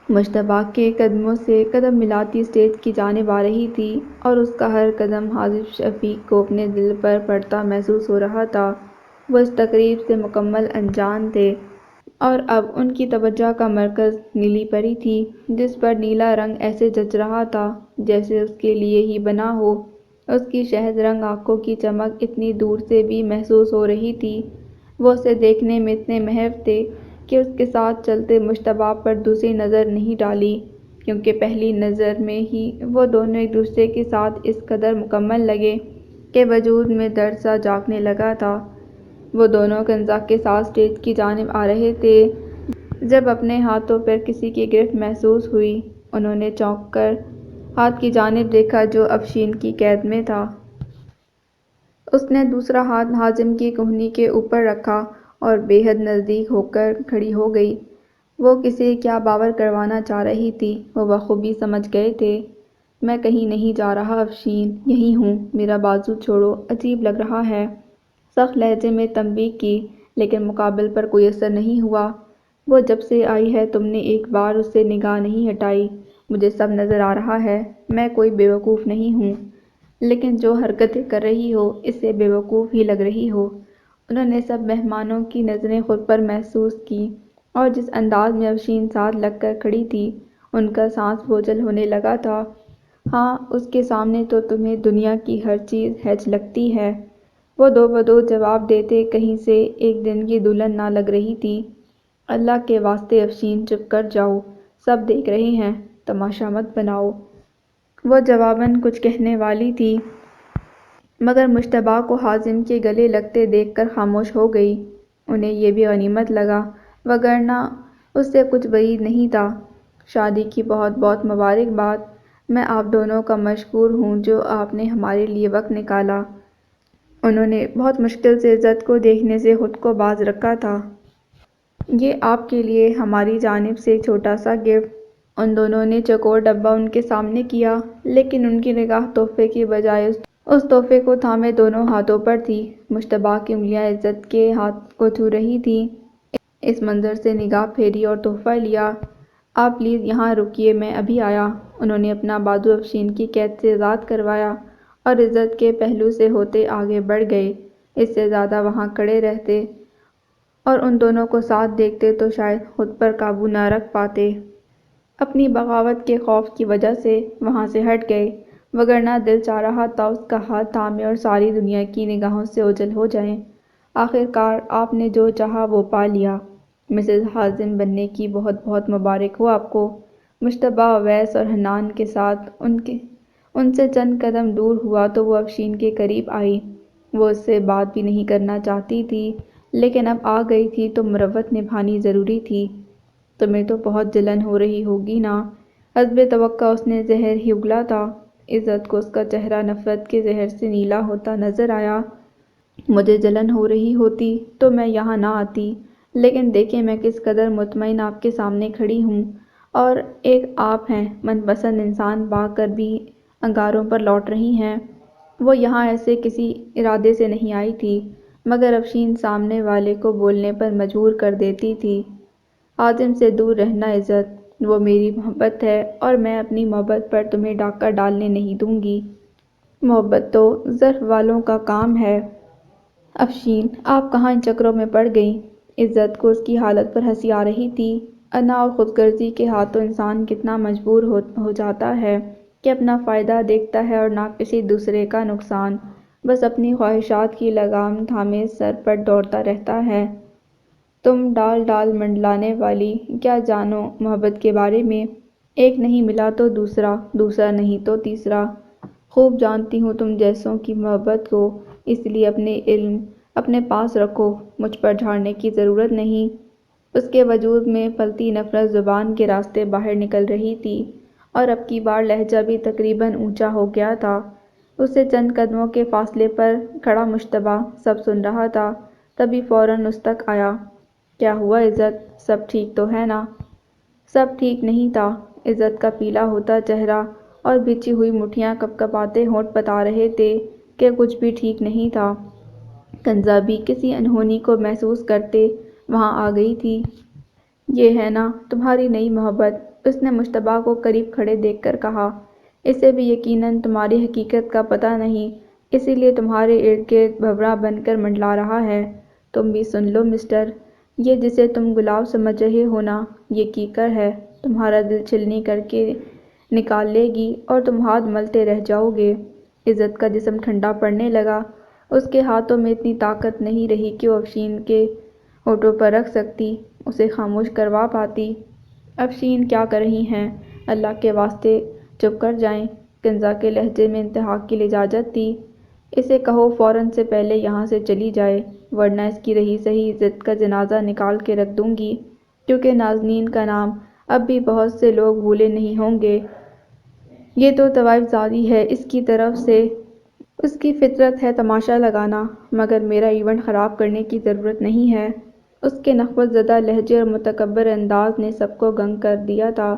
مشتبہ کے قدموں سے قدم ملاتی اسٹیج کی جانب آ رہی تھی، اور اس کا ہر قدم حاجب شفیق کو اپنے دل پر پڑتا محسوس ہو رہا تھا۔ وہ اس تقریب سے مکمل انجان تھے، اور اب ان کی توجہ کا مرکز نیلی پری تھی، جس پر نیلا رنگ ایسے جچ رہا تھا جیسے اس کے لیے ہی بنا ہو۔ اس کی شہد رنگ آنکھوں کی چمک اتنی دور سے بھی محسوس ہو رہی تھی۔ وہ اسے دیکھنے میں اتنے محو تھے کہ اس کے ساتھ چلتے مشتبہ پر دوسری نظر نہیں ڈالی، کیونکہ پہلی نظر میں ہی وہ دونوں ایک دوسرے کے ساتھ اس قدر مکمل لگے کہ وجود میں درد سا جاگنے لگا تھا۔ وہ دونوں کنزا کے ساتھ اسٹیج کی جانب آ رہے تھے، جب اپنے ہاتھوں پر کسی کی گرفت محسوس ہوئی۔ انہوں نے چونک کر ہاتھ کی جانب دیکھا جو افشین کی قید میں تھا۔ اس نے دوسرا ہاتھ حازم کی کہنی کے اوپر رکھا اور بے حد نزدیک ہو کر کھڑی ہو گئی۔ وہ کسے کیا باور کروانا چاہ رہی تھی، وہ بخوبی سمجھ گئے تھے۔ میں کہیں نہیں جا رہا افشین، یہیں ہوں، میرا بازو چھوڑو، عجیب لگ رہا ہے۔ سخت لہجے میں تنبیہ کی، لیکن مقابل پر کوئی اثر نہیں ہوا۔ وہ جب سے آئی ہے تم نے ایک بار اس سے نگاہ نہیں ہٹائی۔ مجھے سب نظر آ رہا ہے، میں کوئی بے وقوف نہیں ہوں، لیکن جو حرکتیں کر رہی ہو اس سے بے وقوف ہی لگ رہی ہو۔ انہوں نے سب مہمانوں کی نظریں خود پر محسوس کیں، اور جس انداز میں افشین ساتھ لگ کر کھڑی تھی، ان کا سانس بوجھل ہونے لگا تھا۔ ہاں، اس کے سامنے تو تمہیں دنیا کی ہر چیز ہیچ لگتی ہے، وہ دو بدو جواب دیتے، کہیں سے ایک دن کی دلہن نہ لگ رہی تھی۔ اللہ کے واسطے افشین چپ کر جاؤ، سب دیکھ رہے ہیں، تماشا مت بناؤ۔ وہ جواباً کچھ کہنے والی تھی، مگر مشتبہ کو حازم کے گلے لگتے دیکھ کر خاموش ہو گئی۔ انہیں یہ بھی غنیمت لگا، وگرنہ اس سے کچھ بعید نہیں تھا۔ شادی کی بہت بہت مبارکباد۔ میں آپ دونوں کا مشکور ہوں جو آپ نے ہمارے لیے وقت نکالا۔ انہوں نے بہت مشکل سے عزت کو دیکھنے سے خود کو باز رکھا تھا۔ یہ آپ کے لیے ہماری جانب سے چھوٹا سا گفٹ۔ ان دونوں نے چوکور ڈبہ ان کے سامنے کیا، لیکن ان کی نگاہ تحفے کی بجائے اس تحفے کو تھامے دونوں ہاتھوں پر تھی۔ مشتبہ کی انگلیاں عزت کے ہاتھ کو چھو رہی تھیں۔ اس منظر سے نگاہ پھیری اور تحفہ لیا۔ آپ پلیز یہاں رکیے، میں ابھی آیا۔ انہوں نے اپنا بازو افشین کی قید سے آزاد کروایا اور عزت کے پہلو سے ہوتے آگے بڑھ گئے۔ اس سے زیادہ وہاں کھڑے رہتے اور ان دونوں کو ساتھ دیکھتے تو شاید خود پر قابو نہ رکھ پاتے۔ اپنی بغاوت کے خوف کی وجہ سے وہاں سے ہٹ گئے، وگرنہ دل چاہ رہا تھا اس کا ہاتھ تھامے اور ساری دنیا کی نگاہوں سے اوجھل ہو جائیں۔ آخر کار آپ نے جو چاہا وہ پا لیا۔ مسز حازم بننے کی بہت بہت مبارک ہو آپ کو۔ مشتبہ اویس اور حنان کے ساتھ ان سے چند قدم دور ہوا تو وہ افشین کے قریب آئی۔ وہ اس سے بات بھی نہیں کرنا چاہتی تھی، لیکن اب آ گئی تھی تو مروت نبھانی ضروری تھی۔ تمہیں تو بہت جلن ہو رہی ہوگی نا؟ حسب توقع اس نے زہر ہی اگلا تھا۔ عزت کو اس کا چہرہ نفرت کے زہر سے نیلا ہوتا نظر آیا۔ مجھے جلن ہو رہی ہوتی تو میں یہاں نہ آتی، لیکن دیکھیں میں کس قدر مطمئن آپ کے سامنے کھڑی ہوں، اور ایک آپ ہیں من پسند انسان پا کر بھی انگاروں پر لوٹ رہی ہیں۔ وہ یہاں ایسے کسی ارادے سے نہیں آئی تھی، مگر افشین سامنے والے کو بولنے پر مجبور کر دیتی تھی۔ حازم سے دور رہنا عزت، وہ میری محبت ہے اور میں اپنی محبت پر تمہیں ڈاکہ ڈالنے نہیں دوں گی۔ محبت تو ظرف والوں کا کام ہے۔ افشین، آپ کہاں ان چکروں میں پڑ گئیں؟ عزت کو اس کی حالت پر ہنسی آ رہی تھی۔ انا اور خود غرضی کے ہاتھوں انسان کتنا مجبور ہو جاتا ہے کہ اپنا فائدہ دیکھتا ہے اور نہ کسی دوسرے کا نقصان۔ بس اپنی خواہشات کی لگام تھامے سر پر دوڑتا رہتا ہے۔ تم ڈال ڈال منڈلانے والی کیا جانو محبت کے بارے میں؟ ایک نہیں ملا تو دوسرا، دوسرا نہیں تو تیسرا۔ خوب جانتی ہوں تم جیسوں کی محبت کو، اس لیے اپنے علم اپنے پاس رکھو، مجھ پر جھاڑنے کی ضرورت نہیں۔ اس کے وجود میں پلتی نفرت زبان کے راستے باہر نکل رہی تھی، اور اب کی بار لہجہ بھی تقریباً اونچا ہو گیا تھا۔ اس سے چند قدموں کے فاصلے پر کھڑا مشتبہ سب سن رہا تھا، تبھی فوراً اس تک آیا۔ کیا ہوا عزت، سب ٹھیک تو ہے نا؟ سب ٹھیک نہیں تھا۔ عزت کا پیلا ہوتا چہرہ اور بھیجی ہوئی مٹھیاں کپکپاتے ہونٹ بتا رہے تھے کہ کچھ بھی ٹھیک نہیں تھا۔ کنزا بھی کسی انہونی کو محسوس کرتے وہاں آ گئی تھی۔ یہ ہے نا تمہاری نئی محبت، اس نے مشتبہ کو قریب کھڑے دیکھ کر کہا۔ اسے بھی یقیناً تمہاری حقیقت کا پتہ نہیں، اسی لیے تمہارے ارد گرد بھنورا بن کر منڈلا رہا ہے۔ تم بھی سن لو مسٹر، یہ جسے تم گلاب سمجھ رہے ہو نا، یہ کیکر ہے، تمہارا دل چھلنی کر کے نکال لے گی اور تم ہاتھ ملتے رہ جاؤ گے۔ عزت کا جسم ٹھنڈا پڑنے لگا۔ اس کے ہاتھوں میں اتنی طاقت نہیں رہی کہ وہ افشین کے ہونٹوں پر رکھ سکتی، اسے خاموش کروا پاتی۔ افشین کیا کر رہی ہیں؟ اللہ کے واسطے چپ کر جائیں۔ کنزا کے لہجے میں انتہا کی لجاجت تھی۔ اسے کہو فوراً سے پہلے یہاں سے چلی جائے، ورنہ اس کی رہی سہی عزت کا جنازہ نکال کے رکھ دوں گی، کیونکہ نازنین کا نام اب بھی بہت سے لوگ بھولے نہیں ہوں گے۔ یہ تو طوائف زادی ہے، اس کی طرف سے اس کی فطرت ہے تماشا لگانا، مگر میرا ایونٹ خراب کرنے کی ضرورت نہیں ہے۔ اس کے نخوت زدہ لہجے اور متکبر انداز نے سب کو دنگ کر دیا تھا۔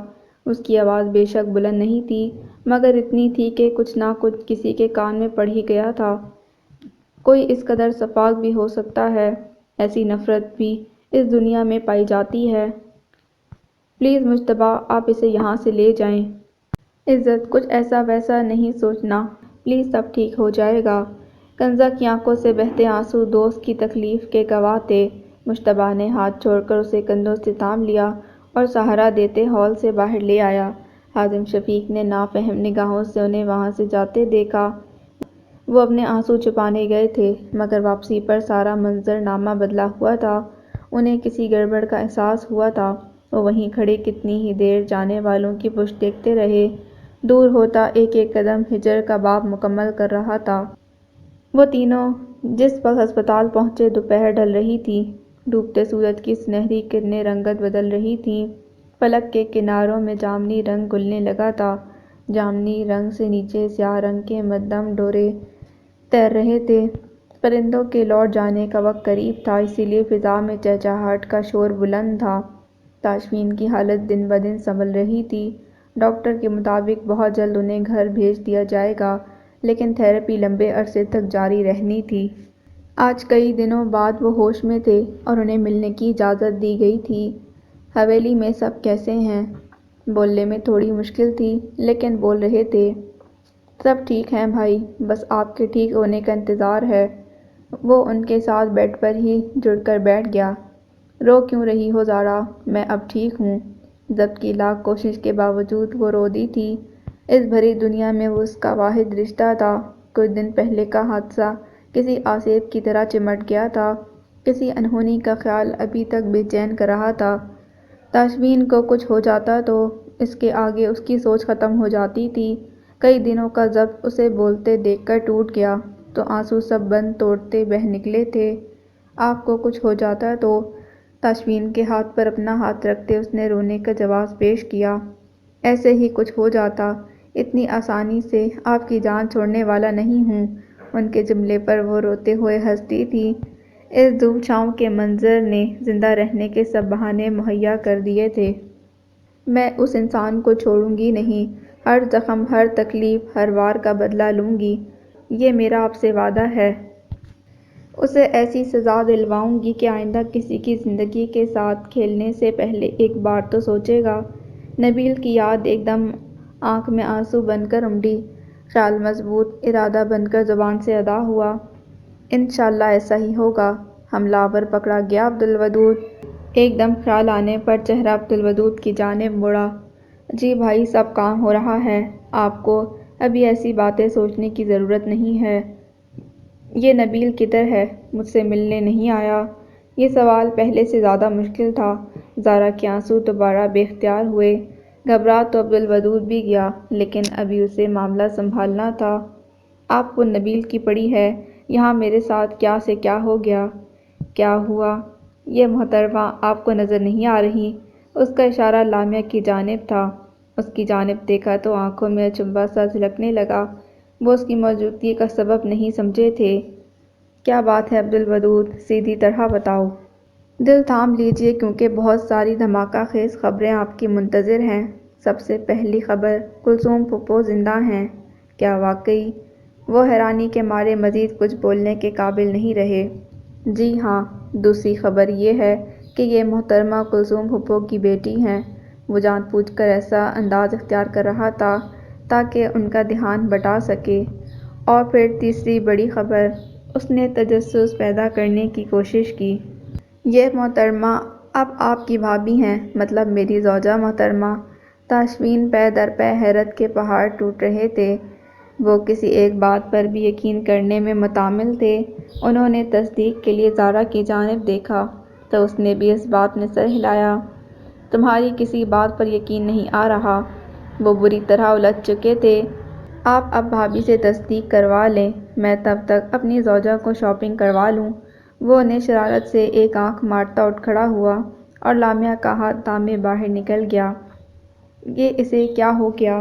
اس کی آواز بے شک بلند نہیں تھی، مگر اتنی تھی کہ کچھ نہ کچھ کسی کے کان میں پڑ ہی گیا تھا۔ کوئی اس قدر شفاق بھی ہو سکتا ہے؟ ایسی نفرت بھی اس دنیا میں پائی جاتی ہے؟ پلیز مجتبیٰ، آپ اسے یہاں سے لے جائیں۔ عزت، کچھ ایسا ویسا نہیں سوچنا، پلیز سب ٹھیک ہو جائے گا۔ کنزا کی آنکھوں سے بہتے آنسو دوست کی تکلیف کے گواہ تھے۔ مجتبیٰ نے ہاتھ چھوڑ کر اسے کندھوں سے تھام لیا اور سہارا دیتے ہال سے باہر لے آیا۔ حازم شفیق نے نافہم نگاہوں سے انہیں وہاں سے جاتے دیکھا۔ وہ اپنے آنسو چھپانے گئے تھے، مگر واپسی پر سارا منظر نامہ بدلا ہوا تھا۔ انہیں کسی گڑبڑ کا احساس ہوا تھا۔ وہ وہیں کھڑے کتنی ہی دیر جانے والوں کی پشت دیکھتے رہے۔ دور ہوتا ایک ایک قدم ہجر کا باب مکمل کر رہا تھا۔ وہ تینوں جس وقت ہسپتال پہنچے دوپہر ڈھل رہی تھی۔ ڈوبتے سورج کی سنہری کرنیں رنگت بدل رہی تھیں۔ فلک کے کناروں میں جامنی رنگ گھلنے لگا تھا۔ جامنی رنگ سے نیچے سیاہ رنگ کے مدھم ڈورے تیر رہے تھے۔ پرندوں کے لوٹ جانے کا وقت قریب تھا، اسی لیے فضا میں چہچہاہٹ کا شور بلند تھا۔ تاشفین کی حالت دن بدن سنبھل رہی تھی۔ ڈاکٹر کے مطابق بہت جلد انہیں گھر بھیج دیا جائے گا، لیکن تھراپی لمبے عرصے تک جاری رہنی تھی۔ آج کئی دنوں بعد وہ ہوش میں تھے اور انہیں ملنے کی اجازت دی گئی تھی۔ حویلی میں سب کیسے ہیں؟ بولنے میں تھوڑی مشکل تھی، لیکن بول رہے تھے۔ سب ٹھیک ہیں بھائی، بس آپ کے ٹھیک ہونے کا انتظار ہے۔ وہ ان کے ساتھ بیڈ پر ہی جڑ کر بیٹھ گیا۔ رو کیوں رہی ہو زارا؟ میں اب ٹھیک ہوں۔ ضبط کی لاکھ کوشش کے باوجود وہ رو دی تھی۔ اس بھری دنیا میں وہ اس کا واحد رشتہ تھا۔ کچھ دن پہلے کا حادثہ کسی آسیب کی طرح چمٹ گیا تھا۔ کسی انہونی کا خیال ابھی تک بے چین کر رہا تھا۔ تاشفین کو کچھ ہو جاتا تو اس کے آگے اس کی سوچ ختم ہو جاتی تھی۔ کئی دنوں کا ضبط اسے بولتے دیکھ کر ٹوٹ گیا تو آنسو سب بند توڑتے بہہ نکلے تھے۔ آپ کو کچھ ہو جاتا تو؟ تاشفین کے ہاتھ پر اپنا ہاتھ رکھتے اس نے رونے کا جواز پیش کیا۔ ایسے ہی کچھ ہو جاتا، اتنی آسانی سے آپ کی جان چھوڑنے والا نہیں ہوں۔ ان کے جملے پر وہ روتے ہوئے ہنستی تھی۔ اس دھوپ چھاؤں کے منظر نے زندہ رہنے کے سب بہانے مہیا کر دیے تھے۔ میں اس انسان کو چھوڑوں گی نہیں، ہر زخم، ہر تکلیف، ہر وار کا بدلہ لوں گی، یہ میرا آپ سے وعدہ ہے۔ اسے ایسی سزا دلواؤں گی کہ آئندہ کسی کی زندگی کے ساتھ کھیلنے سے پہلے ایک بار تو سوچے گا۔ نبیل کی یاد ایک دم آنکھ میں آنسو بن کر امڈی۔ خیال مضبوط ارادہ بن کر زبان سے ادا ہوا۔ انشاءاللہ ایسا ہی ہوگا۔ حملہ آور پکڑا گیا عبدالودود۔ ایک دم خیال آنے پر چہرہ عبدالودود کی جانب مڑا۔ جی بھائی، سب کام ہو رہا ہے، آپ کو ابھی ایسی باتیں سوچنے کی ضرورت نہیں ہے۔ یہ نبیل کدھر ہے؟ مجھ سے ملنے نہیں آیا؟ یہ سوال پہلے سے زیادہ مشکل تھا۔ زارا کے آنسو دوبارہ بے اختیار ہوئے۔ گھبرا تو عبدالودود بھی گیا، لیکن ابھی اسے معاملہ سنبھالنا تھا۔ آپ کو نبیل کی پڑی ہے؟ یہاں میرے ساتھ کیا سے کیا ہو گیا؟ کیا ہوا؟ یہ محترمہ آپ کو نظر نہیں آ رہی؟ اس کا اشارہ لامیا کی جانب تھا۔ اس کی جانب دیکھا تو آنکھوں میں اچنبھا سا جھلکنے لگا۔ وہ اس کی موجودگی کا سبب نہیں سمجھے تھے۔ کیا بات ہے عبدالودود؟ سیدھی طرح بتاؤ۔ دل تھام لیجئے، کیونکہ بہت ساری دھماکہ خیز خبریں آپ کی منتظر ہیں۔ سب سے پہلی خبر، کلثوم پھوپھو زندہ ہیں۔ کیا واقعی؟ وہ حیرانی کے مارے مزید کچھ بولنے کے قابل نہیں رہے۔ جی ہاں۔ دوسری خبر یہ ہے کہ یہ محترمہ کلثوم پھوپھو کی بیٹی ہیں۔ وہ جان بوجھ کر ایسا انداز اختیار کر رہا تھا تاکہ ان کا دھیان بٹا سکے۔ اور پھر تیسری بڑی خبر، اس نے تجسس پیدا کرنے کی کوشش کی۔ یہ محترمہ اب آپ کی بھابھی ہیں، مطلب میری زوجہ محترمہ۔ تاشفین پے در پے حیرت کے پہاڑ ٹوٹ رہے تھے۔ وہ کسی ایک بات پر بھی یقین کرنے میں متعامل تھے۔ انہوں نے تصدیق کے لیے زارا کی جانب دیکھا تو اس نے بھی اس بات میں سر ہلایا۔ تمہاری کسی بات پر یقین نہیں آ رہا؟ وہ بری طرح الجھ چکے تھے۔ آپ اب بھابھی سے تصدیق کروا لیں، میں تب تک اپنی زوجہ کو شاپنگ کروا لوں۔ وہ انہیں شرارت سے ایک آنکھ مارتا اٹھ کھڑا ہوا اور لامیا کا ہاتھ تھامے باہر نکل گیا۔ یہ اسے کیا ہو گیا؟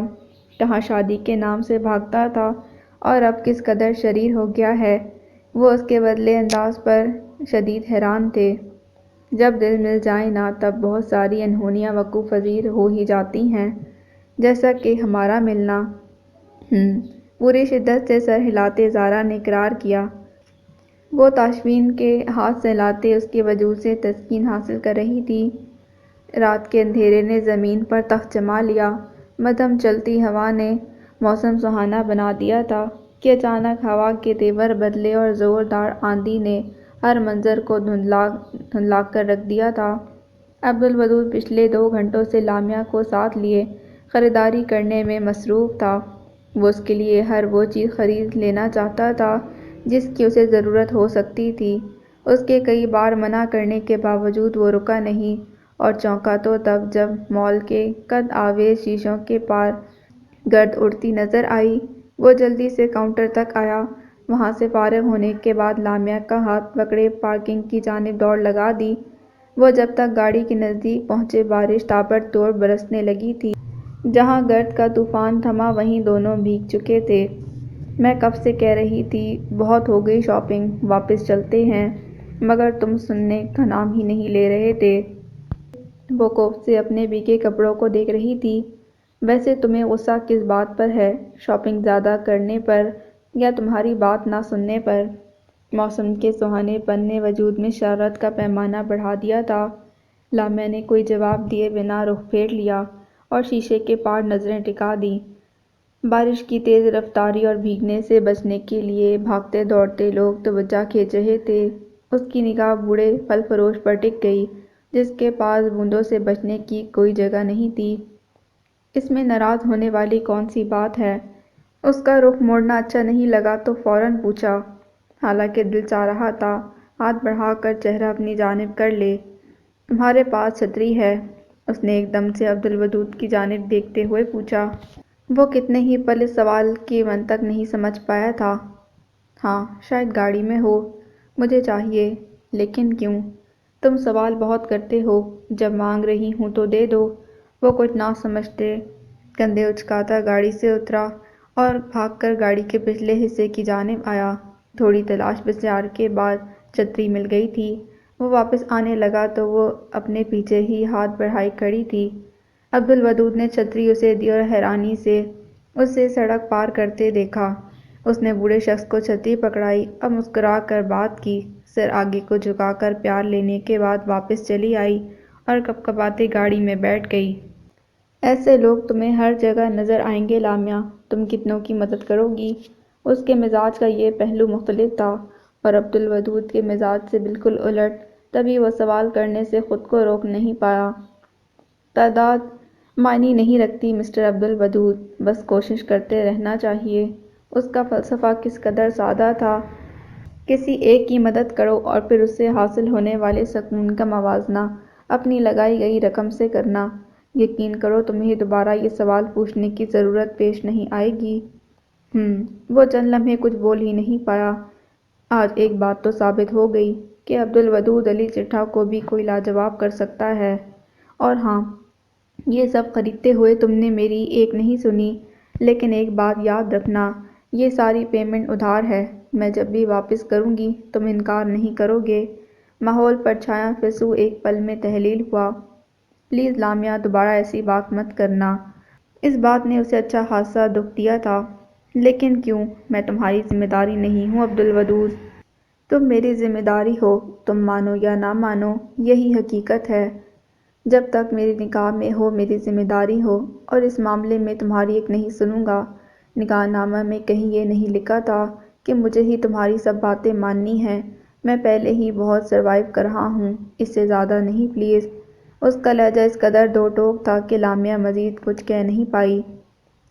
کہاں شادی کے نام سے بھاگتا تھا اور اب کس قدر شریر ہو گیا ہے؟ وہ اس کے بدلے انداز پر شدید حیران تھے۔ جب دل مل جائیں نا تب بہت ساری انہونیاں وقوع پذیر ہو ہی جاتی ہیں، جیسا کہ ہمارا ملنا۔ پوری شدت سے سر ہلاتے زارا نے اقرار کیا۔ وہ تاشفین کے ہاتھ سہلاتے اس کے وجود سے تسکین حاصل کر رہی تھی۔ رات کے اندھیرے نے زمین پر تخت جما لیا۔ مدھم چلتی ہوا نے موسم سہانا بنا دیا تھا کہ اچانک ہوا کے تیور بدلے اور زوردار آندھی نے ہر منظر کو دھندلا کر رکھ دیا تھا۔ عبدالودود پچھلے 2 گھنٹوں سے لامیا کو ساتھ لیے خریداری کرنے میں مصروف تھا۔ وہ اس کے لیے ہر وہ چیز خرید لینا چاہتا تھا جس کی اسے ضرورت ہو سکتی تھی۔ اس کے کئی بار منع کرنے کے باوجود وہ رکا نہیں، اور چونکا تو تب جب مال کے قد آویز شیشوں کے پار گرد اڑتی نظر آئی۔ وہ جلدی سے کاؤنٹر تک آیا۔ وہاں سے فارغ ہونے کے بعد لامیا کا ہاتھ پکڑے پارکنگ کی جانب دوڑ لگا دی۔ وہ جب تک گاڑی کے نزدیک پہنچے بارش تابڑ توڑ برسنے لگی تھی۔ جہاں گرد کا طوفان تھما وہیں دونوں بھیگ چکے تھے۔ میں کب سے کہہ رہی تھی بہت ہو گئی شاپنگ، واپس چلتے ہیں، مگر تم سننے کا نام ہی نہیں لے رہے تھے۔ وہ خوف سے اپنے بھیگے کپڑوں کو دیکھ رہی تھی۔ ویسے تمہیں غصہ کس بات پر ہے؟ شاپنگ زیادہ کرنے پر یا تمہاری بات نہ سننے پر؟ موسم کے سہانے پن نے وجود میں شرارت کا پیمانہ بڑھا دیا تھا۔ لامیا نے کوئی جواب دیے بنا رخ پھیر لیا اور شیشے کے پار نظریں ٹکا دیں۔ بارش کی تیز رفتاری اور بھیگنے سے بچنے کے لیے بھاگتے دوڑتے لوگ توجہ کھینچ رہے تھے۔ اس کی نگاہ بوڑھے پھل فروش پر ٹک گئی، جس کے پاس بوندوں سے بچنے کی کوئی جگہ نہیں تھی۔ اس میں ناراض ہونے والی کون سی بات ہے؟ اس کا رخ موڑنا اچھا نہیں لگا تو فوراً پوچھا، حالانکہ دل چاہ رہا تھا ہاتھ بڑھا کر چہرہ اپنی جانب کر لے۔ تمہارے پاس چھتری ہے؟ اس نے ایک دم سے عبدالودود کی جانب دیکھتے ہوئے پوچھا۔ وہ کتنے ہی پل اس سوال کی منطق نہیں سمجھ پایا تھا۔ ہاں، شاید گاڑی میں ہو۔ مجھے چاہیے۔ لیکن کیوں؟ تم سوال بہت کرتے ہو، جب مانگ رہی ہوں تو دے دو۔ وہ کچھ نہ سمجھتے کندھے اچکاتا گاڑی سے اترا اور بھاگ کر گاڑی کے پچھلے حصے کی جانب آیا۔ تھوڑی تلاش بسار کے بعد چھتری مل گئی تھی۔ وہ واپس آنے لگا تو وہ اپنے پیچھے ہی ہاتھ بڑھائے کھڑی تھی۔ عبدالودود نے چھتری اسے دی اور حیرانی سے اسے سڑک پار کرتے دیکھا۔ اس نے بوڑھے شخص کو چھتری پکڑائی اور مسکرا کر بات کی، سر آگے کو جھکا کر پیار لینے کے بعد واپس چلی آئی اور کپکپاتے گاڑی میں بیٹھ گئی۔ ایسے لوگ تمہیں ہر جگہ نظر آئیں گے لامیا، تم کتنوں کی مدد کرو گی؟ اس کے مزاج کا یہ پہلو مختلف تھا اور عبدالودود کے مزاج سے بالکل الٹ، تبھی وہ سوال کرنے سے خود کو روک نہیں پایا۔ تعداد معنی نہیں رکھتی مسٹر عبدالودود، بس کوشش کرتے رہنا چاہیے۔ اس کا فلسفہ کس قدر سادہ تھا۔ کسی ایک کی مدد کرو اور پھر اس سے حاصل ہونے والے سکون کا موازنہ اپنی لگائی گئی رقم سے کرنا۔ یقین کرو تمہیں دوبارہ یہ سوال پوچھنے کی ضرورت پیش نہیں آئے گی۔ وہ چند لمحے کچھ بول ہی نہیں پایا۔ آج ایک بات تو ثابت ہو گئی کہ عبدالودود علی چٹھا کو بھی کوئی لاجواب کر سکتا ہے۔ اور ہاں، یہ سب خریدتے ہوئے تم نے میری ایک نہیں سنی، لیکن ایک بات یاد رکھنا، یہ ساری پیمنٹ ادھار ہے۔ میں جب بھی واپس کروں گی تم انکار نہیں کرو گے۔ ماحول پر چھایا فسوں ایک پل میں تحلیل ہوا۔ پلیز لامیا، دوبارہ ایسی بات مت کرنا۔ اس بات نے اسے اچھا خاصا دکھ دیا تھا۔ لیکن کیوں؟ میں تمہاری ذمہ داری نہیں ہوں عبدالودود۔ تم میری ذمہ داری ہو، تم مانو یا نہ مانو، یہی حقیقت ہے۔ جب تک میری نگاہ میں ہو میری ذمہ داری ہو، اور اس معاملے میں تمہاری ایک نہیں سنوں گا۔ نگاہ نامہ میں کہیں یہ نہیں لکھا تھا کہ مجھے ہی تمہاری سب باتیں ماننی ہیں۔ میں پہلے ہی بہت سروائیو کر رہا ہوں، اس سے زیادہ نہیں پلیز۔ اس کا لہجہ اس قدر دو ٹوک تھا کہ لامیا مزید کچھ کہہ نہیں پائی۔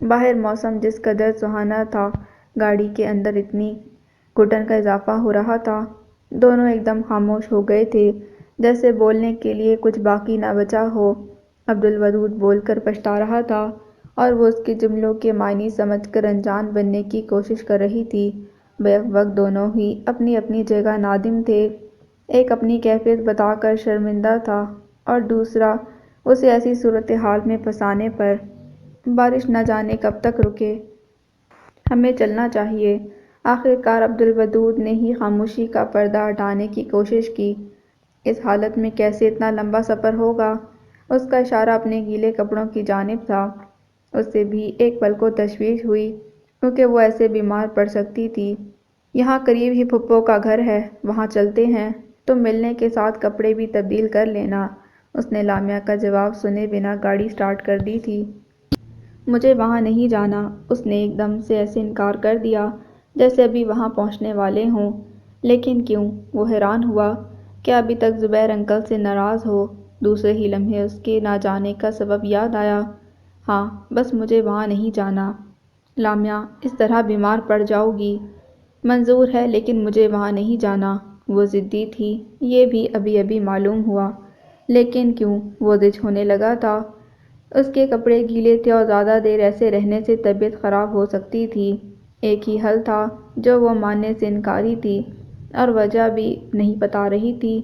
باہر موسم جس قدر سہانا تھا، گاڑی کے اندر اتنی گھٹن کا اضافہ ہو رہا تھا۔ دونوں ایک دم خاموش ہو گئے تھے، جیسے بولنے کے لیے کچھ باقی نہ بچا ہو۔ عبدالودود بول کر پچھتا رہا تھا اور وہ اس کے جملوں کے معنی سمجھ کر انجان بننے کی کوشش کر رہی تھی۔ بیک وقت دونوں ہی اپنی اپنی جگہ نادم تھے۔ ایک اپنی کیفیت بتا کر شرمندہ تھا اور دوسرا اسے ایسی صورتحال میں پھنسانے پر۔ بارش نہ جانے کب تک رکے۔ ہمیں چلنا چاہیے۔ آخر کار عبدالودود نے ہی خاموشی کا پردہ ہٹانے کی کوشش کی۔ اس حالت میں کیسے اتنا لمبا سفر ہوگا؟ اس کا اشارہ اپنے گیلے کپڑوں کی جانب تھا۔ اسے بھی ایک پل کو تشویش ہوئی، کیونکہ وہ ایسے بیمار پڑ سکتی تھی۔ یہاں قریب ہی پھپھو کا گھر ہے، وہاں چلتے ہیں۔ تم ملنے کے ساتھ کپڑے بھی تبدیل کر لینا۔ اس نے لامیا کا جواب سنے بنا گاڑی سٹارٹ کر دی تھی۔ مجھے وہاں نہیں جانا، اس نے ایک دم سے ایسے انکار کر دیا جیسے ابھی وہاں پہنچنے والے ہوں۔ لیکن کیوں؟ وہ حیران ہوا۔ کیا ابھی تک زبیر انکل سے ناراض ہو؟ دوسرے ہی لمحے اس کے نہ جانے کا سبب یاد آیا۔ ہاں، بس مجھے وہاں نہیں جانا۔ لامیا، اس طرح بیمار پڑ جاؤ گی۔ منظور ہے، لیکن مجھے وہاں نہیں جانا۔ وہ ضدی تھی، یہ بھی ابھی ابھی معلوم ہوا۔ لیکن کیوں؟ وہ ضد ہونے لگا تھا۔ اس کے کپڑے گیلے تھے اور زیادہ دیر ایسے رہنے سے طبیعت خراب ہو سکتی تھی۔ ایک ہی حل تھا جو وہ ماننے سے انکاری تھی، اور وجہ بھی نہیں بتا رہی تھی۔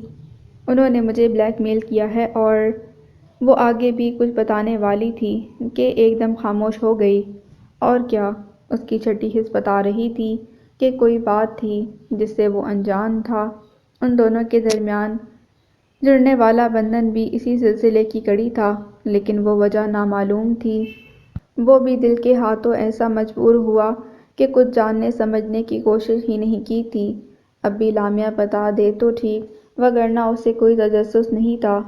انہوں نے مجھے بلیک میل کیا ہے اور… وہ آگے بھی کچھ بتانے والی تھی کہ ایک دم خاموش ہو گئی۔ اور کیا؟ اس کی چھٹی حس بتا رہی تھی کہ کوئی بات تھی جس سے وہ انجان تھا۔ ان دونوں کے درمیان جڑنے والا بندھن بھی اسی سلسلے کی کڑی تھا، لیکن وہ وجہ نامعلوم تھی۔ وہ بھی دل کے ہاتھوں ایسا مجبور ہوا کہ کچھ جاننے سمجھنے کی کوشش ہی نہیں کی تھی۔ اب بھی لامیا بتا دے تو ٹھیک، وگرنہ اسے کوئی تجسس نہیں تھا۔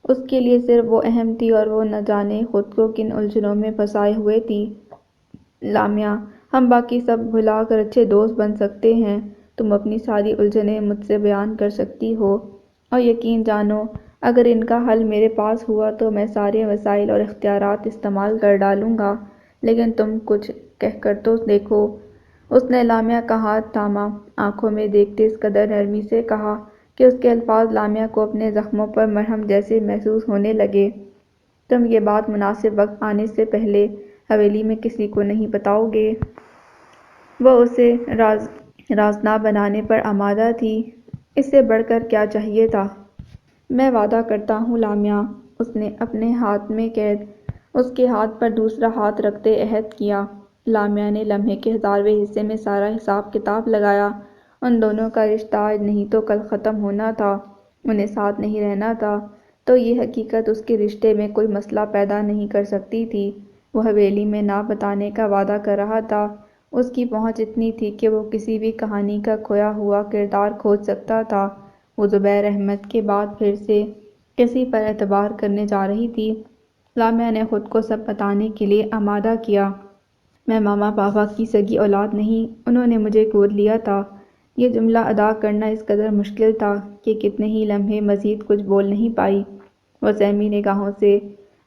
اس کے لیے صرف وہ اہم تھی اور وہ نہ جانے خود کو کن الجھنوں میں پھنسائے ہوئے تھی۔ لامیا، ہم باقی سب بھلا کر اچھے دوست بن سکتے ہیں۔ تم اپنی ساری الجھنیں مجھ سے بیان کر سکتی ہو، اور یقین جانو اگر ان کا حل میرے پاس ہوا تو میں سارے وسائل اور اختیارات استعمال کر ڈالوں گا، لیکن تم کچھ کہہ کر تو دیکھو۔ اس نے لامیا کا ہاتھ تھاما، آنکھوں میں دیکھتے اس قدر نرمی سے کہا کہ اس کے الفاظ لامیا کو اپنے زخموں پر مرہم جیسے محسوس ہونے لگے۔ تم یہ بات مناسب وقت آنے سے پہلے حویلی میں کسی کو نہیں بتاؤ گے؟ وہ اسے رازداں بنانے پر آمادہ تھی۔ اس سے بڑھ کر کیا چاہیے تھا؟ میں وعدہ کرتا ہوں لامیا، اس نے اپنے ہاتھ میں قید اس کے ہاتھ پر دوسرا ہاتھ رکھتے عہد کیا۔ لامیا نے لمحے کے 1000ویں حصے میں سارا حساب کتاب لگایا۔ ان دونوں کا رشتہ آج نہیں تو کل ختم ہونا تھا۔ انہیں ساتھ نہیں رہنا تھا، تو یہ حقیقت اس کے رشتے میں کوئی مسئلہ پیدا نہیں کر سکتی تھی۔ وہ حویلی میں نہ بتانے کا وعدہ کر رہا تھا۔ اس کی پہنچ اتنی تھی کہ وہ کسی بھی کہانی کا کھویا ہوا کردار کھوج سکتا تھا۔ وہ زبیر احمد کے بعد پھر سے کسی پر اعتبار کرنے جا رہی تھی۔ لامیا نے خود کو سب بتانے کے لیے آمادہ کیا۔ میں ماما پاپا کی سگی اولاد نہیں، انہوں نے مجھے گود لیا تھا۔ یہ جملہ ادا کرنا اس قدر مشکل تھا کہ کتنے ہی لمحے مزید کچھ بول نہیں پائی۔ وہ سہمی نگاہوں سے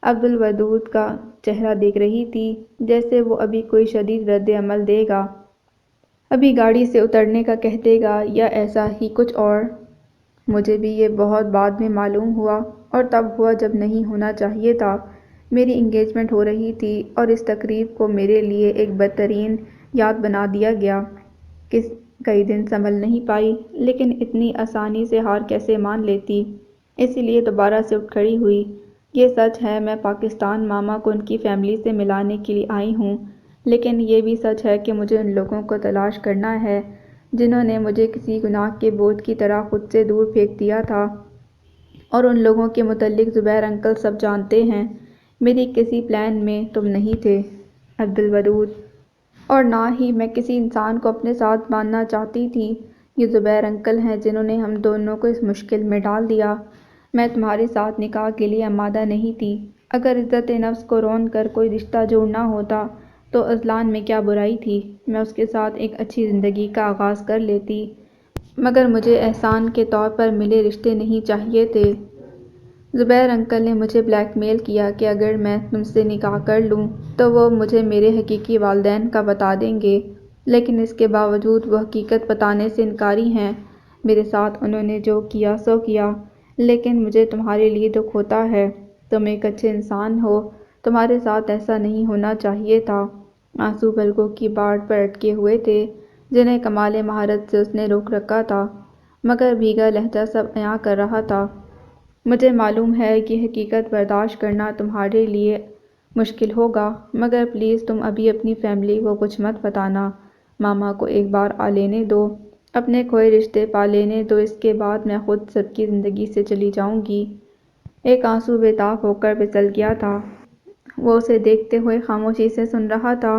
عبدالودود کا چہرہ دیکھ رہی تھی، جیسے وہ ابھی کوئی شدید رد عمل دے گا۔ ابھی گاڑی سے اترنے کا کہہ دے گا یا ایسا ہی کچھ اور۔ مجھے بھی یہ بہت بعد میں معلوم ہوا، اور تب ہوا جب نہیں ہونا چاہیے تھا۔ میری انگیجمنٹ ہو رہی تھی اور اس تقریب کو میرے لیے ایک بدترین یاد بنا دیا گیا۔ کئی دن سنبھل نہیں پائی، لیکن اتنی آسانی سے ہار کیسے مان لیتی، اسی لیے دوبارہ سے اٹھ کھڑی ہوئی۔ یہ سچ ہے میں پاکستان ماما کو ان کی فیملی سے ملانے کے لیے آئی ہوں، لیکن یہ بھی سچ ہے کہ مجھے ان لوگوں کو تلاش کرنا ہے جنہوں نے مجھے کسی گناہ کے بوجھ کی طرح خود سے دور پھینک دیا تھا، اور ان لوگوں کے متعلق زبیر انکل سب جانتے ہیں۔ میری کسی پلان میں تم نہیں تھے، عبدالودود، اور نہ ہی میں کسی انسان کو اپنے ساتھ باندھنا چاہتی تھی۔ یہ زبیر انکل ہیں جنہوں نے ہم دونوں کو اس مشکل میں ڈال دیا۔ میں تمہارے ساتھ نکاح کے لیے آمادہ نہیں تھی۔ اگر عزت نفس کو رون کر کوئی رشتہ جوڑنا ہوتا تو اذلان میں کیا برائی تھی؟ میں اس کے ساتھ ایک اچھی زندگی کا آغاز کر لیتی، مگر مجھے احسان کے طور پر ملے رشتے نہیں چاہیے تھے۔ زبیر انکل نے مجھے بلیک میل کیا کہ اگر میں تم سے نکاح کر لوں تو وہ مجھے میرے حقیقی والدین کا بتا دیں گے، لیکن اس کے باوجود وہ حقیقت بتانے سے انکاری ہیں۔ میرے ساتھ انہوں نے جو کیا سو کیا، لیکن مجھے تمہارے لیے دکھ ہوتا ہے۔ تم ایک اچھے انسان ہو، تمہارے ساتھ ایسا نہیں ہونا چاہیے تھا۔ آنسو پلکوں کی باڑ پر اٹکے ہوئے تھے جنہیں کمال مہارت سے اس نے روک رکھا تھا، مگر بھیگا لہجہ سب عیاں کر رہا تھا۔ مجھے معلوم ہے کہ حقیقت برداشت کرنا تمہارے لیے مشکل ہوگا، مگر پلیز تم ابھی اپنی فیملی کو کچھ مت بتانا۔ ماما کو ایک بار آ لینے دو، اپنے کھوئے رشتے پا لینے دو، اس کے بعد میں خود سب کی زندگی سے چلی جاؤں گی۔ ایک آنسو بے تاب ہو کر پھسل گیا تھا۔ وہ اسے دیکھتے ہوئے خاموشی سے سن رہا تھا۔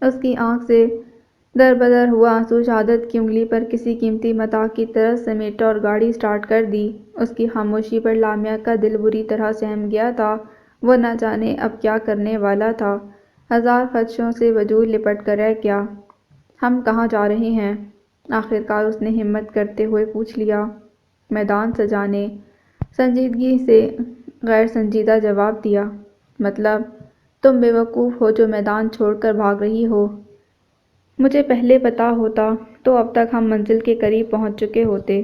اس کی آنکھ سے در بدر ہوا آنسو شہادت کی انگلی پر کسی قیمتی متاع کی طرح سمیٹا اور گاڑی سٹارٹ کر دی۔ اس کی خاموشی پر لامیا کا دل بری طرح سہم گیا تھا۔ وہ نہ جانے اب کیا کرنے والا تھا۔ ہزار خدشوں سے وجود لپٹ کر رہ گیا۔ ہم کہاں جا رہے ہیں؟ آخر کار اس نے ہمت کرتے ہوئے پوچھ لیا۔ میدان سجانے، سنجیدگی سے غیر سنجیدہ جواب دیا۔ مطلب؟ تم بے وقوف ہو جو میدان چھوڑ کر بھاگ رہی ہو۔ مجھے پہلے پتہ ہوتا تو اب تک ہم منزل کے قریب پہنچ چکے ہوتے۔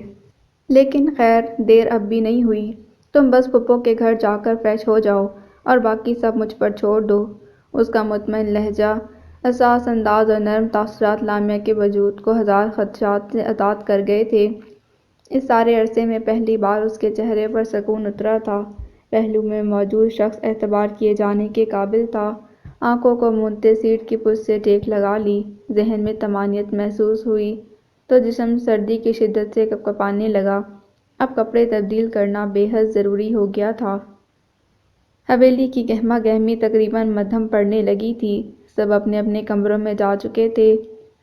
لیکن خیر، دیر اب بھی نہیں ہوئی۔ تم بس پھپھو کے گھر جا کر فریش ہو جاؤ اور باقی سب مجھ پر چھوڑ دو۔ اس کا مطمئن لہجہ، حساس انداز اور نرم تاثرات لامیا کے وجود کو ہزار خدشات سے آزاد کر گئے تھے۔ اس سارے عرصے میں پہلی بار اس کے چہرے پر سکون اترا تھا۔ پہلو میں موجود شخص اعتبار کیے جانے کے قابل تھا۔ آنکھوں کو مونتے سیٹ کی پشت سے ٹیک لگا لی۔ ذہن میں طمانینت محسوس ہوئی تو جسم سردی کی شدت سے کپکپانے لگا۔ اب کپڑے تبدیل کرنا بے حد ضروری ہو گیا تھا۔ حویلی کی گہما گہمی تقریباً مدھم پڑنے لگی تھی۔ سب اپنے اپنے کمروں میں جا چکے تھے۔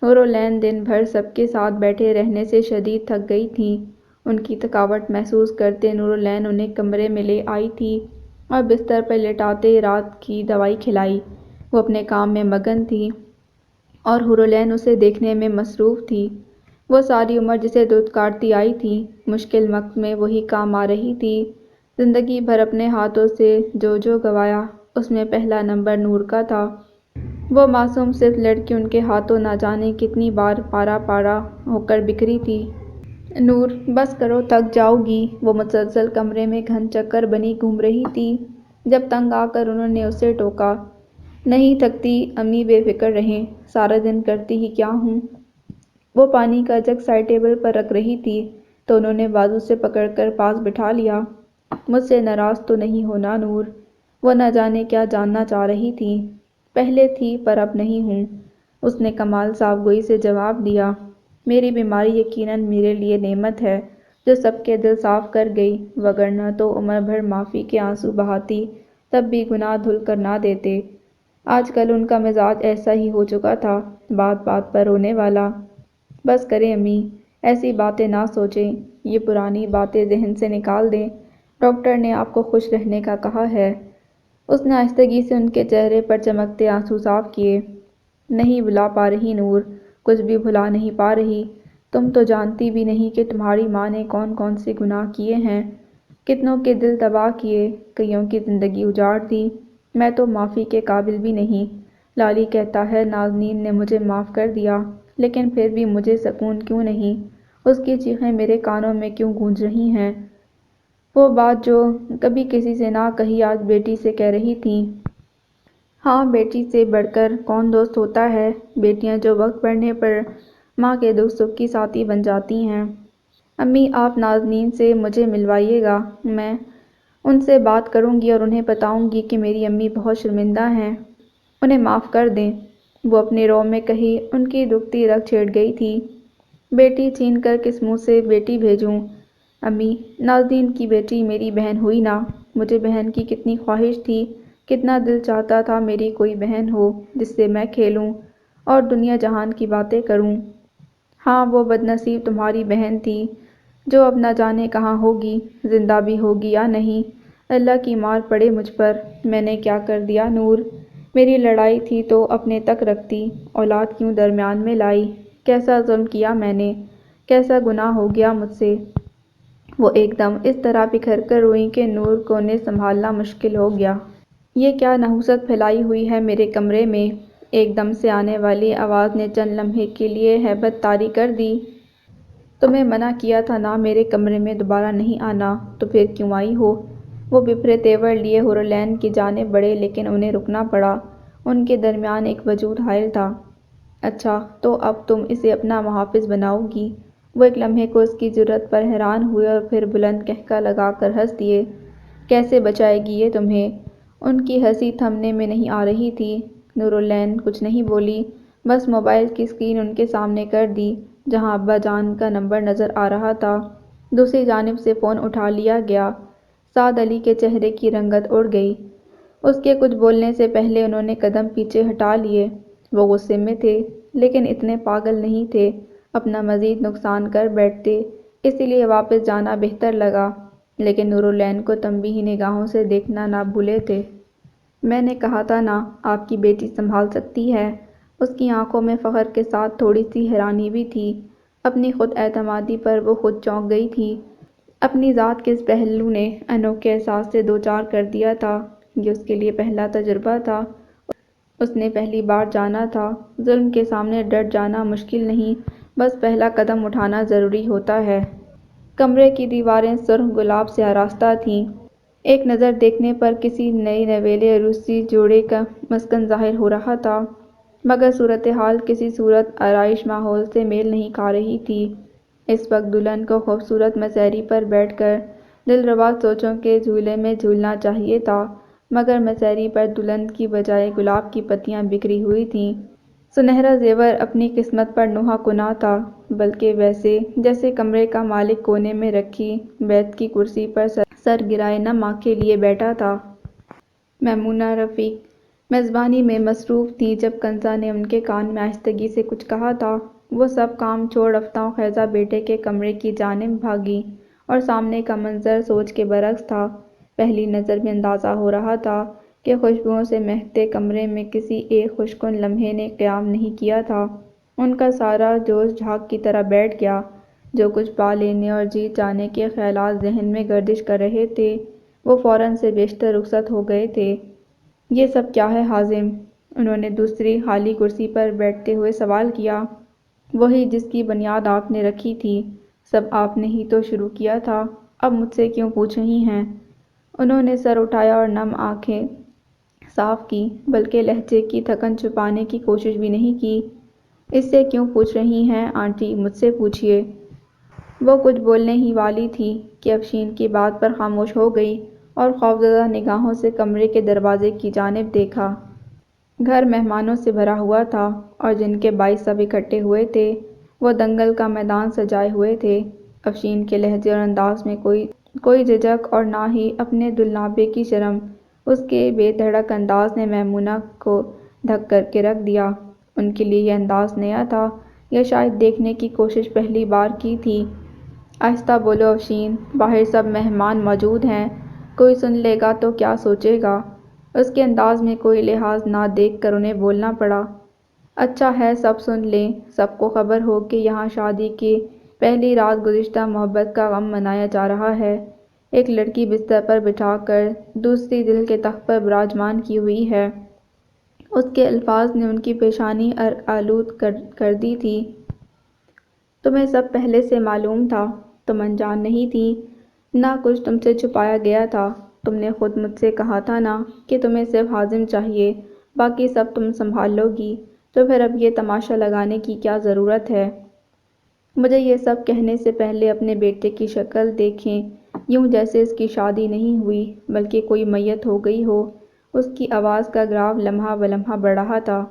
نورالعین دن بھر سب کے ساتھ بیٹھے رہنے سے شدید تھک گئی تھیں۔ ان کی تھکاوٹ محسوس کرتے نورالعین انہیں کمرے میں لے آئی تھی اور بستر پر لٹاتے رات کی دوائی کھلائی۔ وہ اپنے کام میں مگن تھی اور حورالعین اسے دیکھنے میں مصروف تھی۔ وہ ساری عمر جسے دھتکارتی آئی تھی، مشکل وقت میں وہی کام آ رہی تھی۔ زندگی بھر اپنے ہاتھوں سے جو گنوایا، اس میں پہلا نمبر نور کا تھا۔ وہ معصوم صرف لڑکی ان کے ہاتھوں نہ جانے کتنی بار پارا پارا ہو کر بکھری تھی۔ نور، بس کرو، تھک جاؤ گی۔ وہ مسلسل کمرے میں گھن چکر بنی گھوم رہی تھی۔ جب تنگ آ کر انہوں نے اسے ٹوکا، نہیں تھکتی امی، بے فکر رہیں، سارا دن کرتی ہی کیا ہوں۔ وہ پانی کا جگ سائڈ ٹیبل پر رکھ رہی تھی تو انہوں نے بازو سے پکڑ کر پاس بٹھا لیا۔ مجھ سے ناراض تو نہیں ہونا نور؟ وہ نہ جانے کیا جاننا چاہ رہی تھی۔ پہلے تھی پر اب نہیں ہوں، اس نے کمال صاف گوئی سے جواب دیا۔ میری بیماری یقیناً میرے لیے نعمت ہے جو سب کے دل صاف کر گئی، وگرنہ تو عمر بھر معافی کے آنسو بہاتی تب بھی گناہ دھل کر نہ دیتے۔ آج کل ان کا مزاج ایسا ہی ہو چکا تھا، بات بات پر رونے والا۔ بس کریں امی، ایسی باتیں نہ سوچیں، یہ پرانی باتیں ذہن سے نکال دیں۔ ڈاکٹر نے آپ کو خوش رہنے کا کہا ہے۔ اس نے آہستگی سے ان کے چہرے پر چمکتے آنسو صاف کیے۔ نہیں بھلا پا رہی نور، کچھ بھی بھلا نہیں پا رہی۔ تم تو جانتی بھی نہیں کہ تمہاری ماں نے کون کون سے گناہ کیے ہیں، کتنوں کے دل تباہ کیے، کئیوں کی زندگی اجاڑ دی۔ میں تو معافی کے قابل بھی نہیں، لالی کہتا ہے نازنین نے مجھے معاف کر دیا، لیکن پھر بھی مجھے سکون کیوں نہیں؟ اس کی چیخیں میرے کانوں میں کیوں گونج رہی ہیں؟ وہ بات جو کبھی کسی سے نہ کہی آج بیٹی سے کہہ رہی تھی۔ ہاں، بیٹی سے بڑھ کر کون دوست ہوتا ہے؟ بیٹیاں جو وقت پڑنے پر ماں کے دکھ سکھ کی ساتھی بن جاتی ہیں۔ امی، آپ نازنین سے مجھے ملوائیے گا، میں ان سے بات کروں گی اور انہیں بتاؤں گی کہ میری امی بہت شرمندہ ہیں، انہیں معاف کر دیں۔ وہ اپنے رو میں کہیں ان کی دکھتی رگ چھیڑ گئی تھی۔ بیٹی چھین کر کس منہ سے بیٹی بھیجوں؟ امی، نازنین کی بیٹی میری بہن ہوئی نا؟ مجھے بہن کی کتنی خواہش تھی، کتنا دل چاہتا تھا میری کوئی بہن ہو جس سے میں کھیلوں اور دنیا جہان کی باتیں کروں۔ ہاں، وہ بدنصیب تمہاری بہن تھی جو اب نہ جانے کہاں ہوگی، زندہ بھی ہوگی یا نہیں۔ اللہ کی مار پڑے مجھ پر، میں نے کیا کر دیا نور؟ میری لڑائی تھی تو اپنے تک رکھتی، اولاد کیوں درمیان میں لائی؟ کیسا ظلم کیا میں نے، کیسا گناہ ہو گیا مجھ سے؟ وہ ایک دم اس طرح بکھر کر روئیں کہ نور کو انہیں سنبھالنا مشکل ہو گیا۔ یہ کیا نحوست پھیلائی ہوئی ہے میرے کمرے میں؟ ایک دم سے آنے والی آواز نے چند لمحے کے لیے ہیبت طاری کر دی۔ تمہیں منع کیا تھا نا میرے کمرے میں دوبارہ نہیں آنا، تو پھر کیوں آئی ہو؟ وہ بپھرے تیور لیے حورالعین کی جانب بڑھے لیکن انہیں رکنا پڑا، ان کے درمیان ایک وجود حائل تھا۔ اچھا، تو اب تم اسے اپنا محافظ بناؤ گی؟ وہ ایک لمحے کو اس کی جرأت پر حیران ہوئے اور پھر بلند قہقہ لگا کر ہنس دیے۔ کیسے بچائے گی یہ تمہیں؟ ان کی ہنسی تھمنے میں نہیں آ رہی تھی۔ نورالعین کچھ نہیں بولی، بس موبائل کی اسکرین ان کے سامنے کر دی جہاں ابا جان کا نمبر نظر آ رہا تھا۔ دوسری جانب سے فون اٹھا لیا گیا۔ سعد علی کے چہرے کی رنگت اڑ گئی۔ اس کے کچھ بولنے سے پہلے انہوں نے قدم پیچھے ہٹا لیے۔ وہ غصے میں تھے لیکن اتنے پاگل نہیں تھے اپنا مزید نقصان کر بیٹھتے، اسی لیے واپس جانا بہتر لگا، لیکن نورالعین کو تنبیہی نگاہوں سے دیکھنا نہ بھولے تھے۔ میں نے کہا تھا نا آپ کی بیٹی سنبھال سکتی ہے۔ اس کی آنکھوں میں فخر کے ساتھ تھوڑی سی حیرانی بھی تھی۔ اپنی خود اعتمادی پر وہ خود چونک گئی تھی۔ اپنی ذات کے اس پہلو نے انوکھے احساس سے دوچار کر دیا تھا۔ یہ اس کے لیے پہلا تجربہ تھا۔ اس نے پہلی بار جانا تھا ظلم کے سامنے ڈٹ جانا مشکل نہیں، بس پہلا قدم اٹھانا ضروری ہوتا ہے۔ کمرے کی دیواریں سرخ گلاب سے آراستہ تھیں۔ ایک نظر دیکھنے پر کسی نئی نویلے عروسی جوڑے کا مسکن ظاہر ہو رہا تھا، مگر صورتحال کسی صورت آرائش ماحول سے میل نہیں کھا رہی تھی۔ اس وقت دلہن کو خوبصورت مسیری پر بیٹھ کر دلربا سوچوں کے جھولے میں جھولنا چاہیے تھا، مگر مسیری پر دلہن کی بجائے گلاب کی پتیاں بکھری ہوئی تھیں۔ سنہرا زیور اپنی قسمت پر نوحہ کناں تھا، بلکہ ویسے جیسے کمرے کا مالک کونے میں رکھی بیت کی کرسی پر سر گرائے نم آنکھیں لیے بیٹھا تھا۔ میمونہ رفیق میزبانی میں مصروف تھیں جب کنزا نے ان کے کان میں آہستگی سے کچھ کہا تھا۔ وہ سب کام چھوڑ رفتہ خیزہ بیٹے کے کمرے کی جانب بھاگی اور سامنے کا منظر سوچ کے برعکس تھا۔ پہلی نظر میں اندازہ ہو رہا تھا کہ خوشبوؤں سے مہکتے کمرے میں کسی ایک خوش کن لمحے نے قیام نہیں کیا تھا۔ ان کا سارا جوش جھاگ کی طرح بیٹھ گیا۔ جو کچھ پا لینے اور جیت جانے کے خیالات ذہن میں گردش کر رہے تھے وہ فوراً سے بیشتر رخصت ہو گئے تھے۔ یہ سب کیا ہے حازم؟ انہوں نے دوسری خالی کرسی پر بیٹھتے ہوئے سوال کیا۔ وہی جس کی بنیاد آپ نے رکھی تھی، سب آپ نے ہی تو شروع کیا تھا، اب مجھ سے کیوں پوچھ رہی ہیں؟ انہوں نے سر اٹھایا اور نم آنکھیں صاف کی، بلکہ لہجے کی تھکن چھپانے کی کوشش بھی نہیں کی۔ اس سے کیوں پوچھ رہی ہیں آنٹی، مجھ سے پوچھئے۔ وہ کچھ بولنے ہی والی تھی کہ افشین کی بات پر خاموش ہو گئی اور خوفزدہ نگاہوں سے کمرے کے دروازے کی جانب دیکھا۔ گھر مہمانوں سے بھرا ہوا تھا اور جن کے باعث سب اکٹھے ہوئے تھے وہ دنگل کا میدان سجائے ہوئے تھے۔ افشین کے لہجے اور انداز میں کوئی جھجک اور نہ ہی اپنے دلنابے کی شرم۔ اس کے بے دھڑک انداز نے میمونہ کو دھک کر کے رکھ دیا۔ ان کے لیے یہ انداز نیا تھا یا شاید دیکھنے کی کوشش پہلی بار کی تھی۔ آہستہ بولو افشین، باہر سب مہمان موجود ہیں، کوئی سن لے گا تو کیا سوچے گا؟ اس کے انداز میں کوئی لحاظ نہ دیکھ کر انہیں بولنا پڑا۔ اچھا ہے سب سن لیں، سب کو خبر ہو کہ یہاں شادی کی پہلی رات گزشتہ محبت کا غم منایا جا رہا ہے۔ ایک لڑکی بستر پر بٹھا کر دوسری دل کے تخت پر براجمان کی ہوئی ہے۔ اس کے الفاظ نے ان کی پیشانی آلود کر دی تھی۔ تمہیں سب پہلے سے معلوم تھا، تم انجان نہیں تھی، نہ کچھ تم سے چھپایا گیا تھا۔ تم نے خود مجھ سے کہا تھا نا کہ تمہیں صرف حازم چاہیے، باقی سب تم سنبھال لو گی، تو پھر اب یہ تماشا لگانے کی کیا ضرورت ہے؟ مجھے یہ سب کہنے سے پہلے اپنے بیٹے کی شکل دیکھیں، یوں جیسے اس کی شادی نہیں ہوئی بلکہ کوئی میت ہو گئی ہو۔ اس کی آواز کا گراف لمحہ بلمحہ بڑھ رہا تھا۔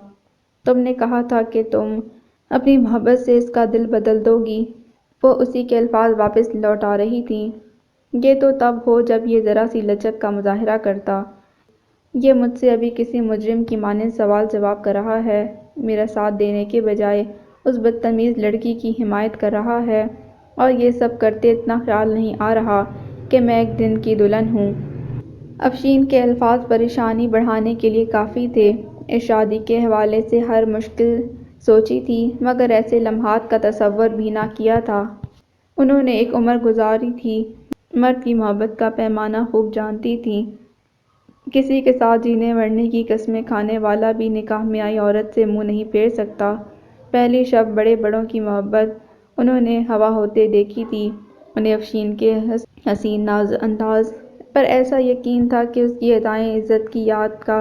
تم نے کہا تھا کہ تم اپنی محبت سے اس کا دل بدل دو گی۔ وہ اسی کے الفاظ واپس لوٹا رہی تھی۔ یہ تو تب ہو جب یہ ذرا سی لچک کا مظاہرہ کرتا۔ یہ مجھ سے ابھی کسی مجرم کی مانند سوال جواب کر رہا ہے، میرا ساتھ دینے کے بجائے اس بدتمیز لڑکی کی حمایت کر رہا ہے، اور یہ سب کرتے اتنا خیال نہیں آ رہا کہ میں ایک دن کی دلہن ہوں۔ افشین کے الفاظ پریشانی بڑھانے کے لیے کافی تھے۔ اس شادی کے حوالے سے ہر مشکل سوچی تھی، مگر ایسے لمحات کا تصور بھی نہ کیا تھا۔ انہوں نے ایک عمر گزاری تھی، مرد کی محبت کا پیمانہ خوب جانتی تھیں۔ کسی کے ساتھ جینے مرنے کی قسمیں کھانے والا بھی نکاح میں آئی عورت سے منہ نہیں پھیر سکتا۔ پہلی شب بڑے بڑوں کی محبت انہوں نے ہوا ہوتے دیکھی تھی۔ انہیں افشین کے حسین ناز انداز پر ایسا یقین تھا کہ اس کی ادائیں عزت کی یاد کا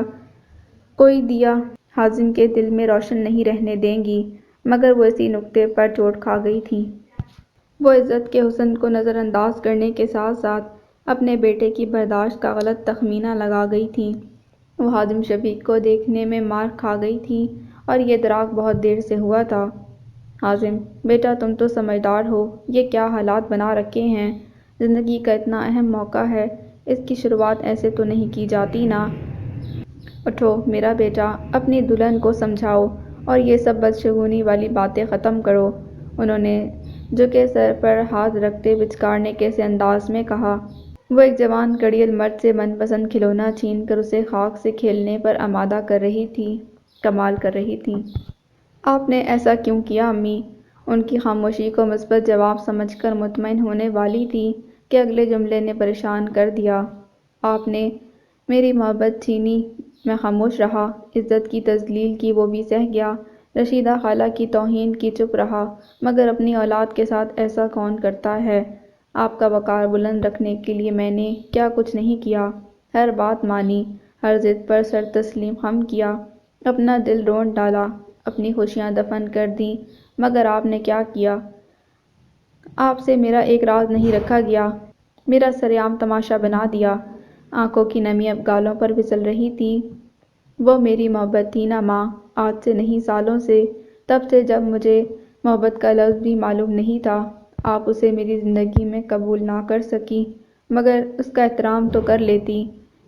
کوئی دیا حازم کے دل میں روشن نہیں رہنے دیں گی، مگر وہ اسی نکتے پر چوٹ کھا گئی تھیں۔ وہ عزت کے حسن کو نظر انداز کرنے کے ساتھ ساتھ اپنے بیٹے کی برداشت کا غلط تخمینہ لگا گئی تھیں۔ وہ حازم شفیق کو دیکھنے میں مار کھا گئی تھیں، اور یہ ادراک بہت دیر سے ہوا تھا۔ حازم بیٹا، تم تو سمجھدار ہو، یہ کیا حالات بنا رکھے ہیں؟ زندگی کا اتنا اہم موقع ہے، اس کی شروعات ایسے تو نہیں کی جاتی نا۔ اٹھو میرا بیٹا، اپنی دلہن کو سمجھاؤ اور یہ سب بدشگونی والی باتیں ختم کرو، انہوں نے جھکے سر پر ہاتھ رکھتے بچکارنے کے سے انداز میں کہا۔ وہ ایک جوان کڑیل مرد سے من پسند کھلونا چھین کر اسے خاک سے کھیلنے پر آمادہ کر رہی تھی، کمال کر رہی تھی۔ آپ نے ایسا کیوں کیا امی؟ ان کی خاموشی کو مثبت جواب سمجھ کر مطمئن ہونے والی تھی کہ اگلے جملے نے پریشان کر دیا۔ آپ نے میری محبت چھینی، میں خاموش رہا، عزت کی تذلیل کی وہ بھی سہ گیا، رشیدہ خالہ کی توہین کی چپ رہا، مگر اپنی اولاد کے ساتھ ایسا کون کرتا ہے؟ آپ کا وقار بلند رکھنے کے لیے میں نے کیا کچھ نہیں کیا؟ ہر بات مانی، ہر ضد پر سر تسلیم خم کیا، اپنا دل رونٹ ڈالا، اپنی خوشیاں دفن کر دیں، مگر آپ نے کیا کیا؟ آپ سے میرا ایک راز نہیں رکھا گیا، میرا سرعام تماشا بنا دیا۔ آنکھوں کی نمی اب گالوں پر پھسل رہی تھی۔ وہ میری محبت تھی نا ماں، آج سے نہیں سالوں سے، تب سے جب مجھے محبت کا لفظ بھی معلوم نہیں تھا۔ آپ اسے میری زندگی میں قبول نہ کر سکیں، مگر اس کا احترام تو کر لیتی۔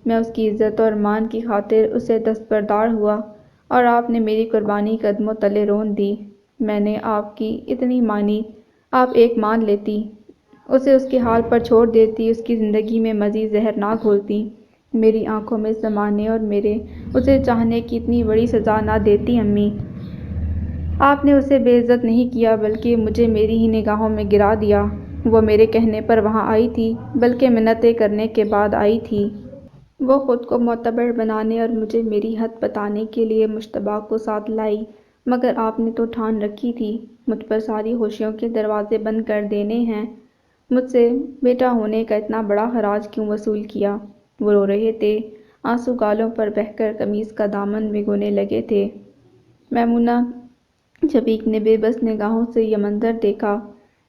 میں اس کی عزت اور مان کی خاطر اسے دستبردار ہوا، اور آپ نے میری قربانی قدموں تلے رون دی۔ میں نے آپ کی اتنی مانی، آپ ایک مان لیتی، اسے اس کے حال پر چھوڑ دیتی، اس کی زندگی میں مزید زہر نہ گھولتی، میری آنکھوں میں سمانے اور میرے اسے چاہنے کی اتنی بڑی سزا نہ دیتی امی۔ آپ نے اسے بے عزت نہیں کیا بلکہ مجھے میری ہی نگاہوں میں گرا دیا۔ وہ میرے کہنے پر وہاں آئی تھی، بلکہ منتیں کرنے کے بعد آئی تھی۔ وہ خود کو معتبر بنانے اور مجھے میری حد بتانے کے لیے مشتبہ کو ساتھ لائی، مگر آپ نے تو ٹھان رکھی تھی مجھ پر ساری خوشیوں کے دروازے بند کر دینے ہیں۔ مجھ سے بیٹا ہونے کا اتنا بڑا خراج کیوں وصول کیا؟ وہ رو رہے تھے، آنسو گالوں پر بہہ کر قمیص کا دامن بھگونے لگے تھے۔ میمونہ شفیق نے بے بس نگاہوں سے یہ منظر دیکھا۔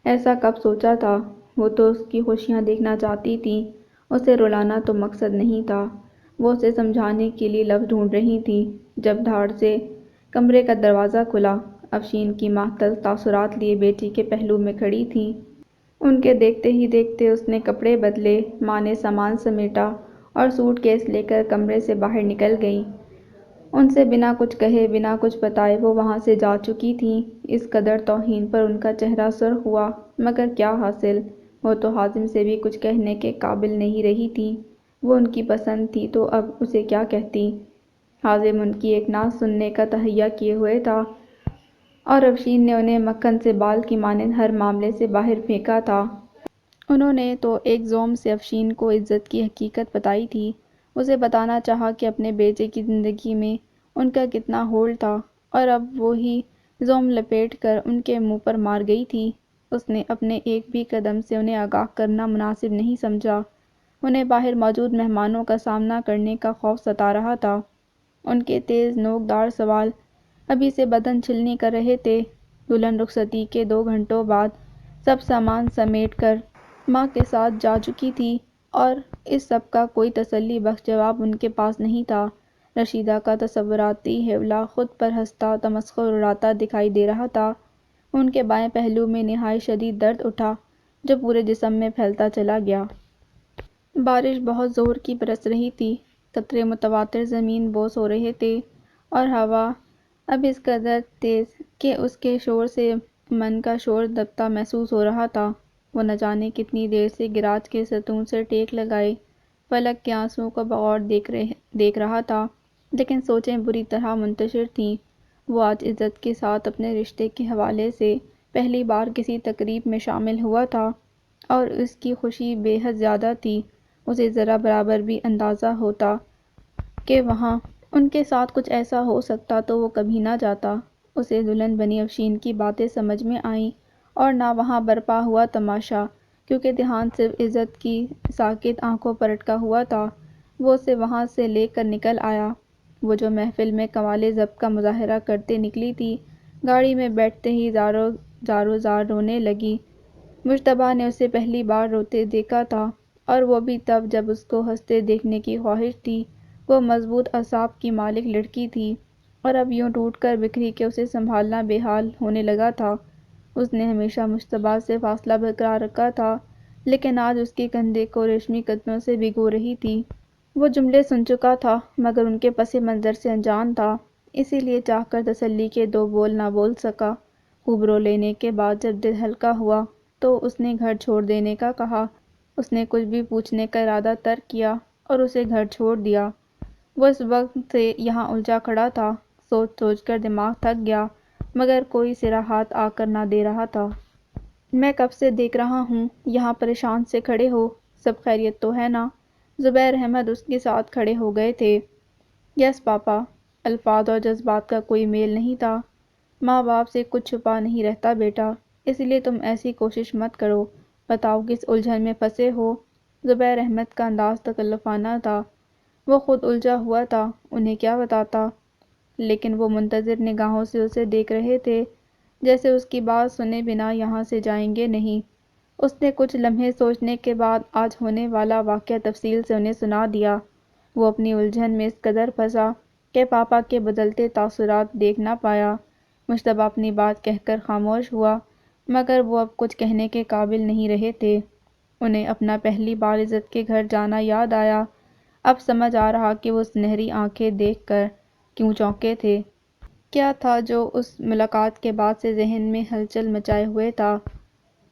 ایسا کب سوچا تھا؟ وہ تو اس کی خوشیاں دیکھنا چاہتی تھیں، اسے رلانا تو مقصد نہیں تھا۔ وہ اسے سمجھانے کے لیے لفظ ڈھونڈ رہی تھیں، جب دھاڑ سے کمرے کا دروازہ کھلا۔ افشین کی ماں تلخ تاثرات لیے بیٹی کے پہلو میں کھڑی تھیں۔ ان کے دیکھتے ہی دیکھتے اس نے کپڑے بدلے، ماں نے سامان سمیٹا اور سوٹ کیس لے کر کمرے سے باہر نکل گئیں۔ ان سے بنا کچھ کہے، بنا کچھ بتائے وہ وہاں سے جا چکی تھیں۔ اس قدر توہین پر ان کا چہرہ سرخ ہوا، مگر کیا حاصل؟ وہ تو حازم سے بھی کچھ کہنے کے قابل نہیں رہی تھیں۔ وہ ان کی پسند تھی تو اب اسے کیا کہتی؟ حازم ان کی ایک نہ سننے کا تہیہ کیے ہوئے تھا، اور افشین نے انہیں مکھن سے بال کی مانند ہر معاملے سے باہر پھینکا تھا۔ انہوں نے تو ایک زوم سے افشین کو عزت کی حقیقت بتائی تھی، اسے بتانا چاہا کہ اپنے بیٹے کی زندگی میں ان کا کتنا ہول تھا، اور اب وہی زوم لپیٹ کر ان کے منہ پر مار گئی تھی۔ اس نے اپنے ایک بھی قدم سے انہیں آگاہ کرنا مناسب نہیں سمجھا۔ انہیں باہر موجود مہمانوں کا سامنا کرنے کا خوف ستا رہا تھا۔ ان کے تیز نوکدار سوال ابھی سے بدن چھلنی کر رہے تھے۔ دلہن رخصتی کے 2 گھنٹوں بعد سب سامان سمیٹ کر ماں کے ساتھ جا چکی تھی، اور اس سب کا کوئی تسلی بخش جواب ان کے پاس نہیں تھا۔ رشیدہ کا تصوراتی حیولہ خود پر ہنستا تمسخر اڑاتا دکھائی دے رہا تھا۔ ان کے بائیں پہلو میں نہایت شدید درد اٹھا جو پورے جسم میں پھیلتا چلا گیا۔ بارش بہت زور کی برس رہی تھی، قطرے متواتر زمین بوس ہو رہے تھے، اور ہوا اب اس قدر تیز کہ اس کے شور سے من کا شور دبتا محسوس ہو رہا تھا۔ وہ نہ جانے کتنی دیر سے گیراج کے ستون سے ٹیک لگائے فلک کے آنسوؤں کو بغور دیکھ رہا تھا، لیکن سوچیں بری طرح منتشر تھیں۔ وہ آج عزت کے ساتھ اپنے رشتے کے حوالے سے پہلی بار کسی تقریب میں شامل ہوا تھا، اور اس کی خوشی بے حد زیادہ تھی۔ اسے ذرا برابر بھی اندازہ ہوتا کہ وہاں ان کے ساتھ کچھ ایسا ہو سکتا تو وہ کبھی نہ جاتا۔ اسے دلہن بنی افشین کی باتیں سمجھ میں آئیں، اور نہ وہاں برپا ہوا تماشا، کیونکہ دھیان صرف عزت کی ساکت آنکھوں پر اٹکا ہوا تھا۔ وہ اسے وہاں سے لے کر نکل آیا۔ وہ جو محفل میں کمال ضبط کا مظاہرہ کرتے نکلی تھی، گاڑی میں بیٹھتے ہی زاروں زار رونے لگی۔ مجتبیٰ نے اسے پہلی بار روتے دیکھا تھا، اور وہ بھی تب جب اس کو ہنستے دیکھنے کی خواہش تھی۔ وہ مضبوط اعصاب کی مالک لڑکی تھی، اور اب یوں ٹوٹ کر بکھری کہ اسے سنبھالنا بے حال ہونے لگا تھا۔ اس نے ہمیشہ مجتبیٰ سے فاصلہ برقرار رکھا تھا، لیکن آج اس کے کندھے کو ریشمی قدموں سے بھگو رہی تھی۔ وہ جملے سن چکا تھا، مگر ان کے پس منظر سے انجان تھا، اسی لیے چاہ کر تسلی کے 2 بول نہ بول سکا۔ خوب رو لینے کے بعد جب دل ہلکا ہوا تو اس نے گھر چھوڑ دینے کا کہا۔ اس نے کچھ بھی پوچھنے کا ارادہ ترک کیا اور اسے گھر چھوڑ دیا۔ وہ اس وقت سے یہاں الجھا کھڑا تھا، سوچ سوچ کر دماغ تھک گیا، مگر کوئی سرا ہاتھ آ کر نہ دے رہا تھا۔ میں کب سے دیکھ رہا ہوں یہاں پریشان سے کھڑے ہو، سب خیریت تو ہے نا؟ زبیر احمد اس کے ساتھ کھڑے ہو گئے تھے۔ یس پاپا۔ الفاظ اور جذبات کا کوئی میل نہیں تھا۔ ماں باپ سے کچھ چھپا نہیں رہتا بیٹا، اس لیے تم ایسی کوشش مت کرو۔ بتاؤ کس الجھن میں پھنسے ہو؟ زبیر احمد کا انداز تکلفانہ تھا۔ وہ خود الجھا ہوا تھا، انہیں کیا بتاتا، لیکن وہ منتظر نگاہوں سے اسے دیکھ رہے تھے، جیسے اس کی بات سنے بنا یہاں سے جائیں گے نہیں۔ اس نے کچھ لمحے سوچنے کے بعد آج ہونے والا واقعہ تفصیل سے انہیں سنا دیا۔ وہ اپنی الجھن میں اس قدر پھنسا کہ پاپا کے بدلتے تاثرات دیکھ نہ پایا۔ مجتبیٰ اپنی بات کہہ کر خاموش ہوا، مگر وہ اب کچھ کہنے کے قابل نہیں رہے تھے۔ انہیں اپنا پہلی بار عزت کے گھر جانا یاد آیا۔ اب سمجھ آ رہا کہ وہ سنہری آنکھیں دیکھ کر کیوں چونکے تھے۔ کیا تھا جو اس ملاقات کے بعد سے ذہن میں ہلچل مچائے ہوئے تھا؟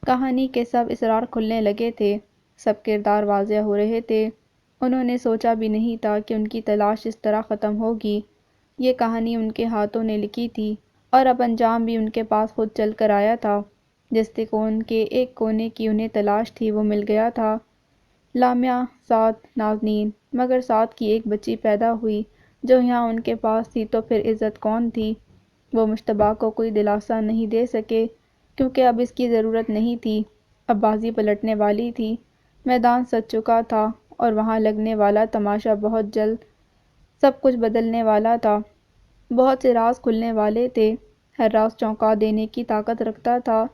کہانی کے سب اسرار کھلنے لگے تھے، سب کردار واضح ہو رہے تھے۔ انہوں نے سوچا بھی نہیں تھا کہ ان کی تلاش اس طرح ختم ہوگی۔ یہ کہانی ان کے ہاتھوں نے لکھی تھی، اور اب انجام بھی ان کے پاس خود چل کر آیا تھا۔ جس تکون کے ایک کونے کی انہیں تلاش تھی وہ مل گیا تھا۔ لامیا سعد نازنین، مگر سعد کی ایک بچی پیدا ہوئی جو یہاں ان کے پاس تھی، تو پھر عزت کون تھی؟ وہ مجتبیٰ کو کوئی دلاسا نہیں دے سکے، کیونکہ اب اس کی ضرورت نہیں تھی۔ اب بازی پلٹنے والی تھی، میدان سج چکا تھا، اور وہاں لگنے والا تماشا بہت جلد سب کچھ بدلنے والا تھا۔ بہت سے راز کھلنے والے تھے، ہر راز چونکا دینے کی طاقت رکھتا تھا۔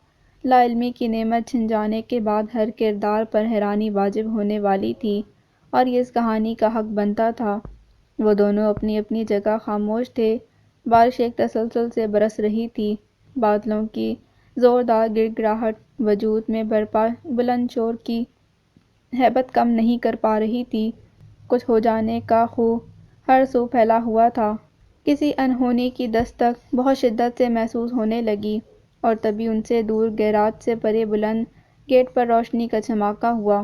لا علمی کی نعمت چھن جانے کے بعد ہر کردار پر حیرانی واجب ہونے والی تھی، اور یہ اس کہانی کا حق بنتا تھا۔ وہ دونوں اپنی اپنی جگہ خاموش تھے۔ بارش ایک تسلسل سے برس رہی تھی، بادلوں کی زوردار گڑگڑاہٹ وجود میں برپا بلند شور کی ہیبت کم نہیں کر پا رہی تھی۔ کچھ ہو جانے کا خوف ہر سو پھیلا ہوا تھا۔ کسی انہونی کی دستک بہت شدت سے محسوس ہونے لگی، اور تبھی ان سے دور گیراج سے پرے بلند گیٹ پر روشنی کا چمکا ہوا۔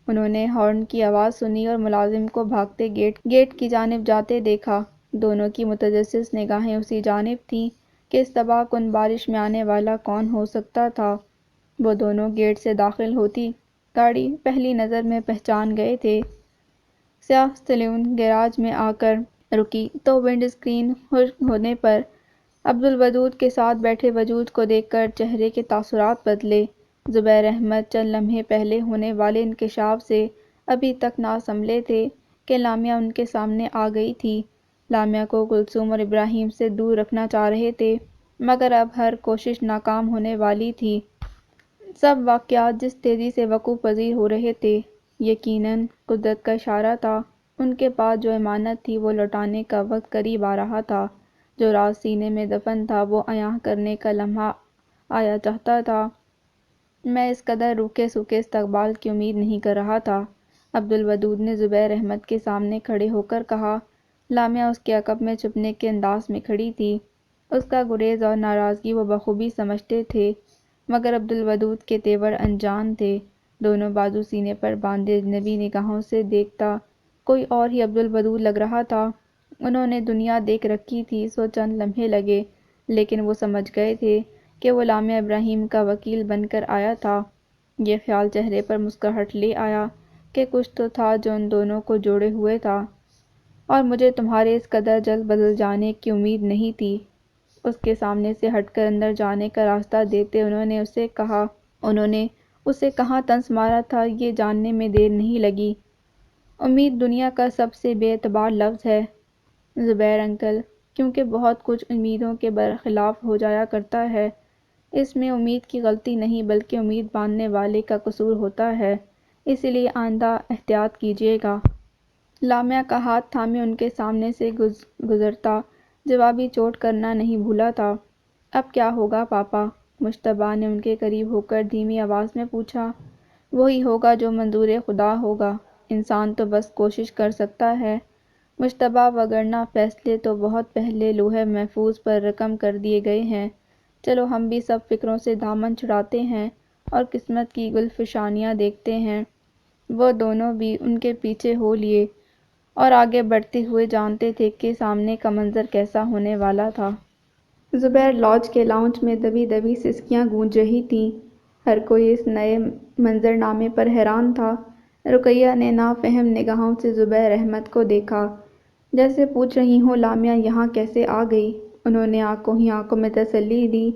انہوں نے ہارن کی آواز سنی اور ملازم کو بھاگتے گیٹ کی جانب جاتے دیکھا۔ دونوں کی متجسس نگاہیں اسی جانب تھیں کہ اس تباہ کن بارش میں آنے والا کون ہو سکتا تھا۔ وہ دونوں گیٹ سے داخل ہوتی گاڑی پہلی نظر میں پہچان گئے تھے۔ سیاہ سیلون گیراج میں آ کر رکی تو ونڈ اسکرین خشک ہونے پر عبدالودود کے ساتھ بیٹھے وجود کو دیکھ کر چہرے کے تاثرات بدلے۔ زبیر احمد چند لمحے پہلے ہونے والے انکشاف سے ابھی تک نہ سنبھلے تھے کہ لمیہ ان کے سامنے آ گئی تھی۔ لمیہ کو کلثوم اور ابراہیم سے دور رکھنا چاہ رہے تھے، مگر اب ہر کوشش ناکام ہونے والی تھی۔ سب واقعات جس تیزی سے وقوع پذیر ہو رہے تھے، یقیناً قدرت کا اشارہ تھا۔ ان کے پاس جو امانت تھی وہ لوٹانے کا وقت قریب آ رہا تھا۔ جو راز سینے میں دفن تھا وہ عیاں کرنے کا لمحہ آیا چاہتا تھا۔ میں اس قدر روکھے سوکھے استقبال کی امید نہیں کر رہا تھا، عبدالودود نے زبیر احمد کے سامنے کھڑے ہو کر کہا۔ لمیہ اس کے عقب میں چھپنے کے انداز میں کھڑی تھی۔ اس کا گریز اور ناراضگی وہ بخوبی سمجھتے تھے، مگر عبدالودود کے تیور انجان تھے۔ دونوں بازو سینے پر باندھے اجنبی نگاہوں سے دیکھتا کوئی اور ہی عبدالودود لگ رہا تھا۔ انہوں نے دنیا دیکھ رکھی تھی سو چند لمحے لگے، لیکن وہ سمجھ گئے تھے کہ وہ لمیہ ابراہیم کا وکیل بن کر آیا تھا۔ یہ خیال چہرے پر مسکراہٹ لے آیا کہ کچھ تو تھا جو ان دونوں کو جوڑے ہوئے تھا، اور مجھے تمہارے اس قدر جلد بدل جانے کی امید نہیں تھی۔ اس کے سامنے سے ہٹ کر اندر جانے کا راستہ دیتے انہوں نے اسے کہاں طنز مارا تھا یہ جاننے میں دیر نہیں لگی۔ امید دنیا کا سب سے بے اعتبار لفظ ہے زبیر انکل، کیونکہ بہت کچھ امیدوں کے برخلاف ہو جایا کرتا ہے۔ اس میں امید کی غلطی نہیں بلکہ امید باندھنے والے کا قصور ہوتا ہے، اسی لیے آئندہ احتیاط کیجیے گا۔ لمیہ کا ہاتھ تھامے ان کے سامنے سے گزرتا جوابی چوٹ کرنا نہیں بھولا تھا۔ اب کیا ہوگا پاپا؟ مشتبہ نے ان کے قریب ہو کر دھیمی آواز میں پوچھا۔ وہی ہوگا جو منظور خدا ہوگا، انسان تو بس کوشش کر سکتا ہے مشتبہ، وگرنہ فیصلے تو بہت پہلے لوح محفوظ پر رقم کر دیے گئے ہیں۔ چلو ہم بھی سب فکروں سے دامن چھڑاتے ہیں اور قسمت کی گلفشانیاں دیکھتے ہیں۔ وہ دونوں بھی ان کے پیچھے ہو لیے اور آگے بڑھتے ہوئے جانتے تھے کہ سامنے کا منظر کیسا ہونے والا تھا۔ زبیر لاج کے لاؤنج میں دبی دبی سسکیاں گونج رہی تھیں۔ ہر کوئی اس نئے منظرنامے پر حیران تھا۔ رقیہ نے نافہم نگاہوں سے زبیر احمد کو دیکھا، جیسے پوچھ رہی ہوں لمیہ یہاں کیسے آ گئی؟ انہوں نے آنکھوں ہی آنکھوں میں تسلی دی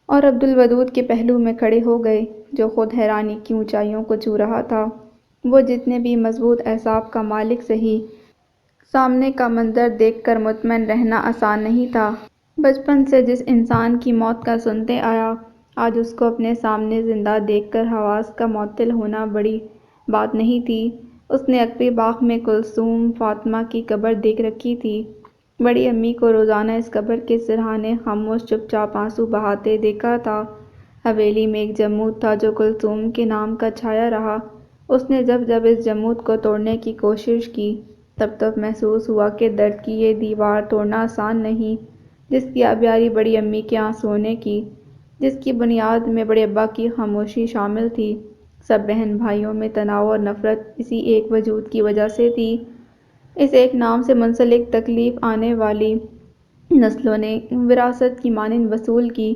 اور عبدالودود کے پہلو میں کھڑے ہو گئے، جو خود حیرانی کی اونچائیوں کو چھو رہا تھا۔ وہ جتنے بھی مضبوط اعصاب کا مالک سہی، سامنے کا منظر دیکھ کر مطمئن رہنا آسان نہیں تھا۔ بچپن سے جس انسان کی موت کا سنتے آیا، آج اس کو اپنے سامنے زندہ دیکھ کر حواس کا معطل ہونا بڑی بات نہیں تھی۔ اس نے عقبے باغ میں کلثوم فاطمہ کی قبر دیکھ رکھی تھی، بڑی امی کو روزانہ اس قبر کے سرہانے خاموش چپ چاپ آنسو بہاتے دیکھا تھا۔ حویلی میں ایک جمود تھا جو کلثوم کے نام کا چھایا رہا۔ اس نے جب جب اس جمود کو توڑنے کی کوشش کی، تب تب محسوس ہوا کہ درد کی یہ دیوار توڑنا آسان نہیں، جس کی آبیاری بڑی امی کے آنسوؤں نے کی، جس کی بنیاد میں بڑے ابا کی خاموشی شامل تھی۔ سب بہن بھائیوں میں تناؤ اور نفرت اسی ایک وجود کی وجہ سے تھی۔ اس ایک نام سے منسلک تکلیف آنے والی نسلوں نے وراثت کی مانند وصول کی،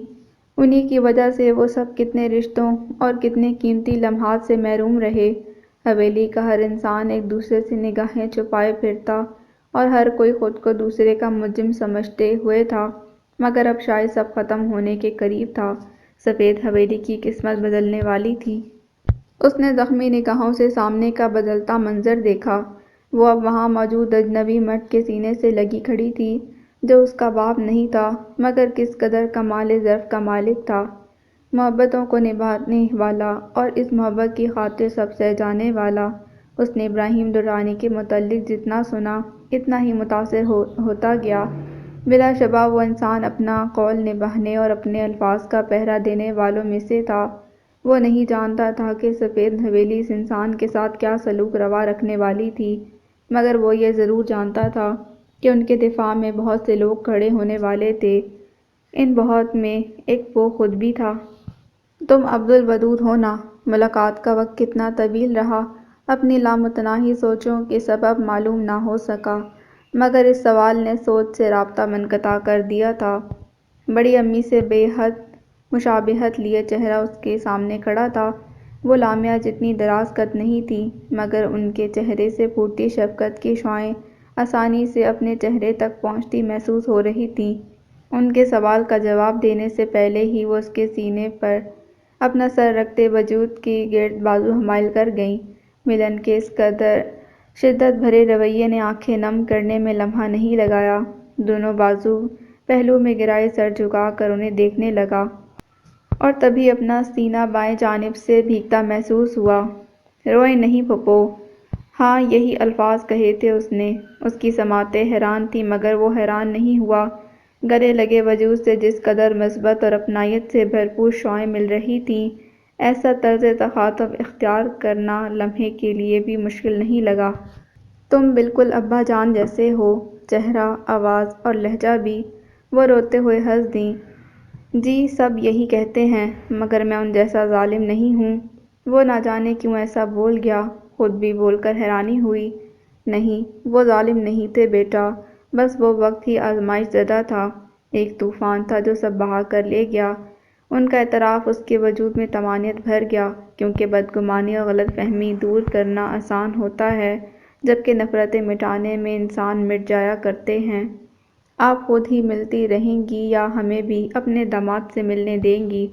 انہی کی وجہ سے وہ سب کتنے رشتوں اور کتنے قیمتی لمحات سے محروم رہے۔ حویلی کا ہر انسان ایک دوسرے سے نگاہیں چھپائے پھرتا اور ہر کوئی خود کو دوسرے کا مجرم سمجھتے ہوئے تھا، مگر اب شاید سب ختم ہونے کے قریب تھا۔ سفید حویلی کی قسمت بدلنے والی تھی۔ اس نے زخمی نگاہوں سے سامنے کا بدلتا منظر دیکھا۔ وہ اب وہاں موجود اجنبی مرد کے سینے سے لگی کھڑی تھی، جو اس کا باپ نہیں تھا، مگر کس قدر کمال ظرف کا مالک تھا، محبتوں کو نبھانے والا اور اس محبت کی خاطر سب سہ جانے والا۔ اس نے ابراہیم درانی کے متعلق جتنا سنا، اتنا ہی متاثر ہوتا گیا۔ بلا شبہ وہ انسان اپنا قول نبھانے اور اپنے الفاظ کا پہرا دینے والوں میں سے تھا۔ وہ نہیں جانتا تھا کہ سفید حویلی اس انسان کے ساتھ کیا سلوک روا رکھنے والی تھی، مگر وہ یہ ضرور جانتا تھا کہ ان کے دفاع میں بہت سے لوگ کھڑے ہونے والے تھے۔ ان بہت میں ایک وہ خود بھی تھا۔ تم عبدالودود ہو نا؟ ملاقات کا وقت کتنا طویل رہا، اپنی لامتناہی سوچوں کے سبب معلوم نہ ہو سکا، مگر اس سوال نے سوچ سے رابطہ منقطع کر دیا تھا۔ بڑی امی سے بے حد مشابہت لیے چہرہ اس کے سامنے کھڑا تھا۔ وہ لمیہ جتنی دراز قد نہیں تھی، مگر ان کے چہرے سے پھوٹتی شفقت کی شعاعیں آسانی سے اپنے چہرے تک پہنچتی محسوس ہو رہی تھیں۔ ان کے سوال کا جواب دینے سے پہلے ہی وہ اس کے سینے پر اپنا سر رکھتے وجود کے گرد بازو حمائل کر گئیں۔ ملن کے اس قدر شدت بھرے رویے نے آنکھیں نم کرنے میں لمحہ نہیں لگایا۔ دونوں بازو پہلو میں گرائے سر جھکا کر انہیں دیکھنے لگا اور تبھی اپنا سینہ بائیں جانب سے بھیگتا محسوس ہوا۔ روئیں نہیں پھوپھو۔ ہاں، یہی الفاظ کہے تھے اس نے۔ اس کی سماعتیں حیران تھیں مگر وہ حیران نہیں ہوا۔ گلے لگے وجود سے جس قدر مثبت اور اپنائیت سے بھرپور شعاعیں مل رہی تھیں، ایسا طرز تخاطب اختیار کرنا لمحے کے لیے بھی مشکل نہیں لگا۔ تم بالکل ابا جان جیسے ہو، چہرہ، آواز اور لہجہ بھی۔ وہ روتے ہوئے ہنس دیں۔ جی، سب یہی کہتے ہیں، مگر میں ان جیسا ظالم نہیں ہوں۔ وہ نہ جانے کیوں ایسا بول گیا، خود بھی بول کر حیرانی ہوئی۔ نہیں، وہ ظالم نہیں تھے بیٹا، بس وہ وقت ہی آزمائش زدہ تھا، ایک طوفان تھا جو سب بہا کر لے گیا۔ ان کا اعتراف اس کے وجود میں طمانینت بھر گیا، کیونکہ بدگمانی اور غلط فہمی دور کرنا آسان ہوتا ہے، جبکہ نفرتیں مٹانے میں انسان مٹ جایا کرتے ہیں۔ آپ خود ہی ملتی رہیں گی یا ہمیں بھی اپنے داماد سے ملنے دیں گی؟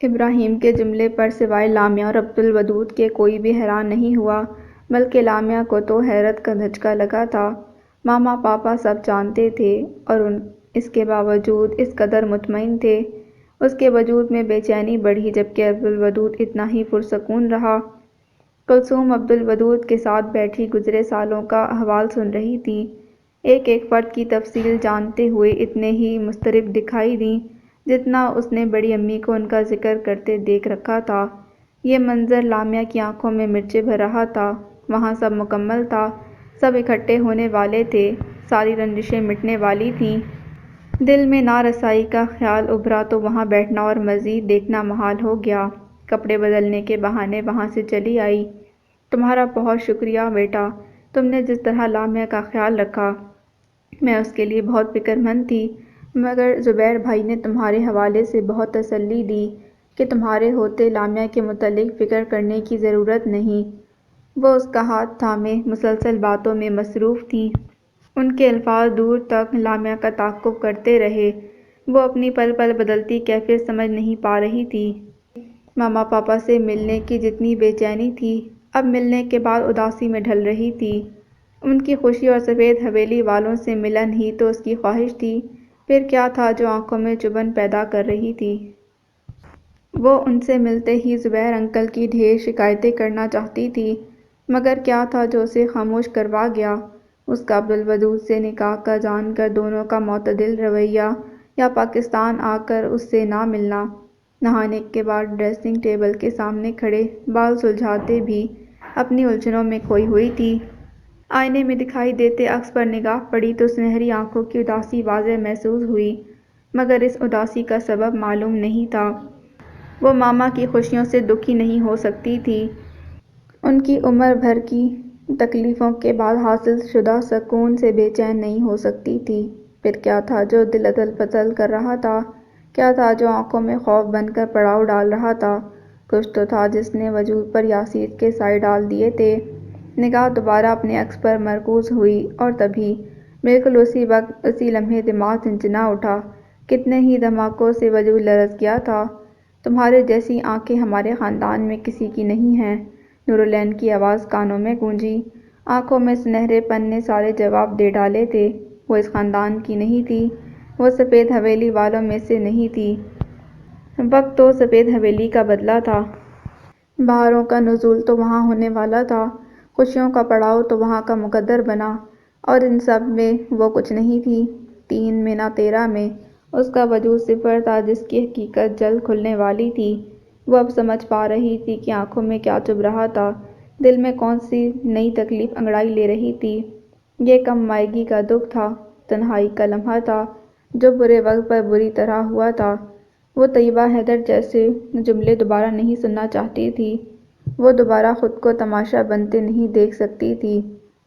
ابراہیم کے جملے پر سوائے لمیہ اور عبدالودود کے کوئی بھی حیران نہیں ہوا، بلکہ لمیہ کو تو حیرت کا دھچکا لگا تھا۔ ماما پاپا سب جانتے تھے اور اس کے باوجود اس قدر مطمئن تھے۔ اس کے وجود میں بے چینی بڑھی جبکہ عبدالودود اتنا ہی پرسکون رہا۔ کلثوم عبدالودود کے ساتھ بیٹھی گزرے سالوں کا احوال سن رہی تھی، ایک ایک فرد کی تفصیل جانتے ہوئے اتنے ہی مضطرب دکھائی دیں جتنا اس نے بڑی امی کو ان کا ذکر کرتے دیکھ رکھا تھا۔ یہ منظر لمیہ کی آنکھوں میں مرچیں بھر رہا تھا۔ وہاں سب مکمل تھا، سب اکٹھے ہونے والے تھے، ساری رنجشیں مٹنے والی تھیں۔ دل میں نارسائی کا خیال ابھرا تو وہاں بیٹھنا اور مزید دیکھنا محال ہو گیا۔ کپڑے بدلنے کے بہانے وہاں سے چلی آئی۔ تمہارا بہت شکریہ بیٹا، تم نے جس طرح لمیہ کا خیال رکھا۔ میں اس کے لیے بہت فکر مند تھی، مگر زبیر بھائی نے تمہارے حوالے سے بہت تسلی دی کہ تمہارے ہوتے لمیہ کے متعلق فکر کرنے کی ضرورت نہیں۔ وہ اس کا ہاتھ تھامے مسلسل باتوں میں مصروف تھیں۔ ان کے الفاظ دور تک لمیہ کا تعاقب کرتے رہے۔ وہ اپنی پل پل بدلتی کیفیت سمجھ نہیں پا رہی تھی۔ ماما پاپا سے ملنے کی جتنی بے چینی تھی، اب ملنے کے بعد اداسی میں ڈھل رہی تھی۔ ان کی خوشی اور سفید حویلی والوں سے ملن ہی تو اس کی خواہش تھی، پھر کیا تھا جو آنکھوں میں چبھن پیدا کر رہی تھی؟ وہ ان سے ملتے ہی زبیر انکل کی ڈھیر شکایتیں کرنا چاہتی تھی، مگر کیا تھا جو اسے خاموش کروا گیا؟ اس کا عبدالودود سے نکاح کا جان کر دونوں کا معتدل رویہ، یا پاکستان آ کر اس سے نہ ملنا؟ نہانے کے بعد ڈریسنگ ٹیبل کے سامنے کھڑے بال سلجھاتے بھی اپنی الجھنوں میں کھوئی ہوئی تھی۔ آئینے میں دکھائی دیتے عکس پر نگاہ پڑی تو سنہری آنکھوں کی اداسی واضح محسوس ہوئی، مگر اس اداسی کا سبب معلوم نہیں تھا۔ وہ ماما کی خوشیوں سے دکھی نہیں ہو سکتی تھی، ان کی عمر بھر کی تکلیفوں کے بعد حاصل شدہ سکون سے بے چین نہیں ہو سکتی تھی۔ پھر کیا تھا جو دل ادل پتل کر رہا تھا؟ کیا تھا جو آنکھوں میں خوف بن کر پڑاؤ ڈال رہا تھا؟ کچھ تو تھا جس نے وجود پر یاسیر کے سائے ڈال دیے تھے۔ نگاہ دوبارہ اپنے عکس پر مرکوز ہوئی اور تبھی بالکل اسی وقت اسی لمحے دماغ چنچنا اٹھا، کتنے ہی دھماکوں سے وجود لرز گیا تھا۔ تمہارے جیسی آنکھیں ہمارے خاندان میں کسی کی نہیں ہیں۔ نورالعین کی آواز کانوں میں گونجی، آنکھوں میں سنہرے پن نے سارے جواب دے ڈالے تھے۔ وہ اس خاندان کی نہیں تھی، وہ سفید حویلی والوں میں سے نہیں تھی۔ وقت تو سفید حویلی کا بدلا تھا۔ بہاروں کا نزول تو وہاں ہونے والا تھا، خوشیوں کا پڑاؤ تو وہاں کا مقدر بنا، اور ان سب میں وہ کچھ نہیں تھی۔ 3 میں نہ 13 میں اس کا وجود صفر تھا جس کی حقیقت جلد کھلنے والی تھی۔ وہ اب سمجھ پا رہی تھی کہ آنکھوں میں کیا چبھ رہا تھا، دل میں کون سی نئی تکلیف انگڑائی لے رہی تھی۔ یہ کم مائگی کا دکھ تھا، تنہائی کا لمحہ تھا جو برے وقت پر بری طرح ہوا تھا۔ وہ طیبہ حیدر جیسے جملے دوبارہ نہیں سننا چاہتی تھی، وہ دوبارہ خود کو تماشا بنتے نہیں دیکھ سکتی تھی۔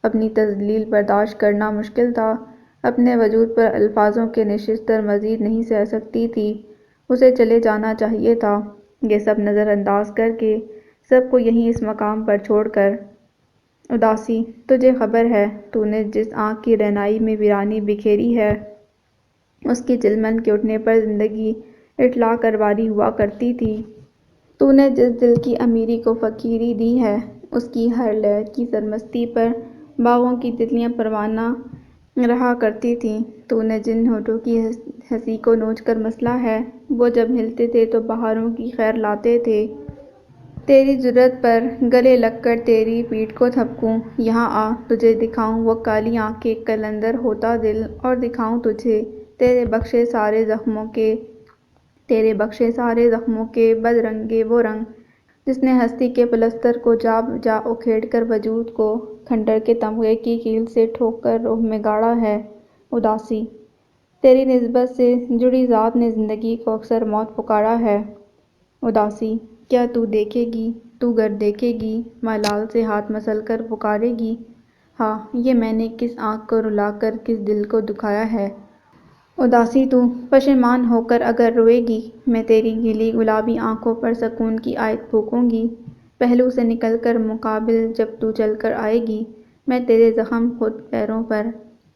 اپنی تذلیل برداشت کرنا مشکل تھا، اپنے وجود پر الفاظوں کے نشستر مزید نہیں سہ سکتی تھی، اسے چلے جانا چاہیے تھا، یہ سب نظر انداز کر کے، سب کو یہیں اس مقام پر چھوڑ کر۔ اداسی، تجھے خبر ہے تو نے جس آنکھ کی رہنائی میں ویرانی بکھیری ہے، اس کی چلمن کے اٹھنے پر زندگی اٹھلا کر واری ہوا کرتی تھی۔ تو نے جس دل کی امیری کو فقیری دی ہے، اس کی ہر لہر کی سرمستی پر باغوں کی تتلیاں پروانہ رہا کرتی تھیں۔ تو نے جن ہونٹوں کی ہنسی کو نوچ کر مسلا ہے، وہ جب ہلتے تھے تو بہاروں کی خیر لاتے تھے۔ تیری جرأت پر گلے لگ کر تیری پیٹھ کو تھپکوں، یہاں آ تجھے دکھاؤں وہ کالی آنکھیں قلندر ہوتا دل، اور دکھاؤں تجھے تیرے بخشے سارے زخموں کے بدرنگے وہ رنگ، جس نے ہستی کے پلستر کو جا جا اکھیڑ کر وجود کو کھنڈر کے تمغے کی کیل سے ٹھوک کر روح میں گاڑا ہے۔ اداسی، تیری نسبت سے جڑی ذات نے زندگی کو اکثر موت پکارا ہے۔ اداسی، کیا تو دیکھے گی، تو گر دیکھے گی، ملال سے ہاتھ مسل کر پکارے گی، ہاں یہ میں نے کس آنکھ کو رلا کر کس دل کو دکھایا ہے۔ اداسی، تو پشیمان ہو کر اگر روئے گی، میں تیری گیلی گلابی آنکھوں پر سکون کی آیت پھونکوں گی۔ پہلو سے نکل کر مقابل جب تو چل کر آئے گی، میں تیرے زخم خود پیروں پر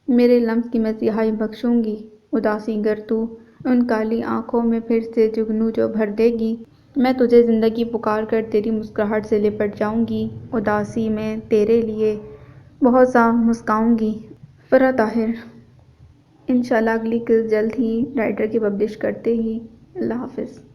میرے لمس کی مسیحائی بخشوں گی۔ اداسی، گر تو ان کالی آنکھوں میں پھر سے جگنو جو بھر دے گی، میں تجھے زندگی پکار کر تیری مسکراہٹ سے لپٹ جاؤں گی۔ اداسی، میں تیرے لیے بہت سا مسکاؤں گی۔ فرح طاہر۔ انشاءاللہ اگلی قسط جلد ہی رائٹر کی پبلش کرتے ہی۔ اللہ حافظ۔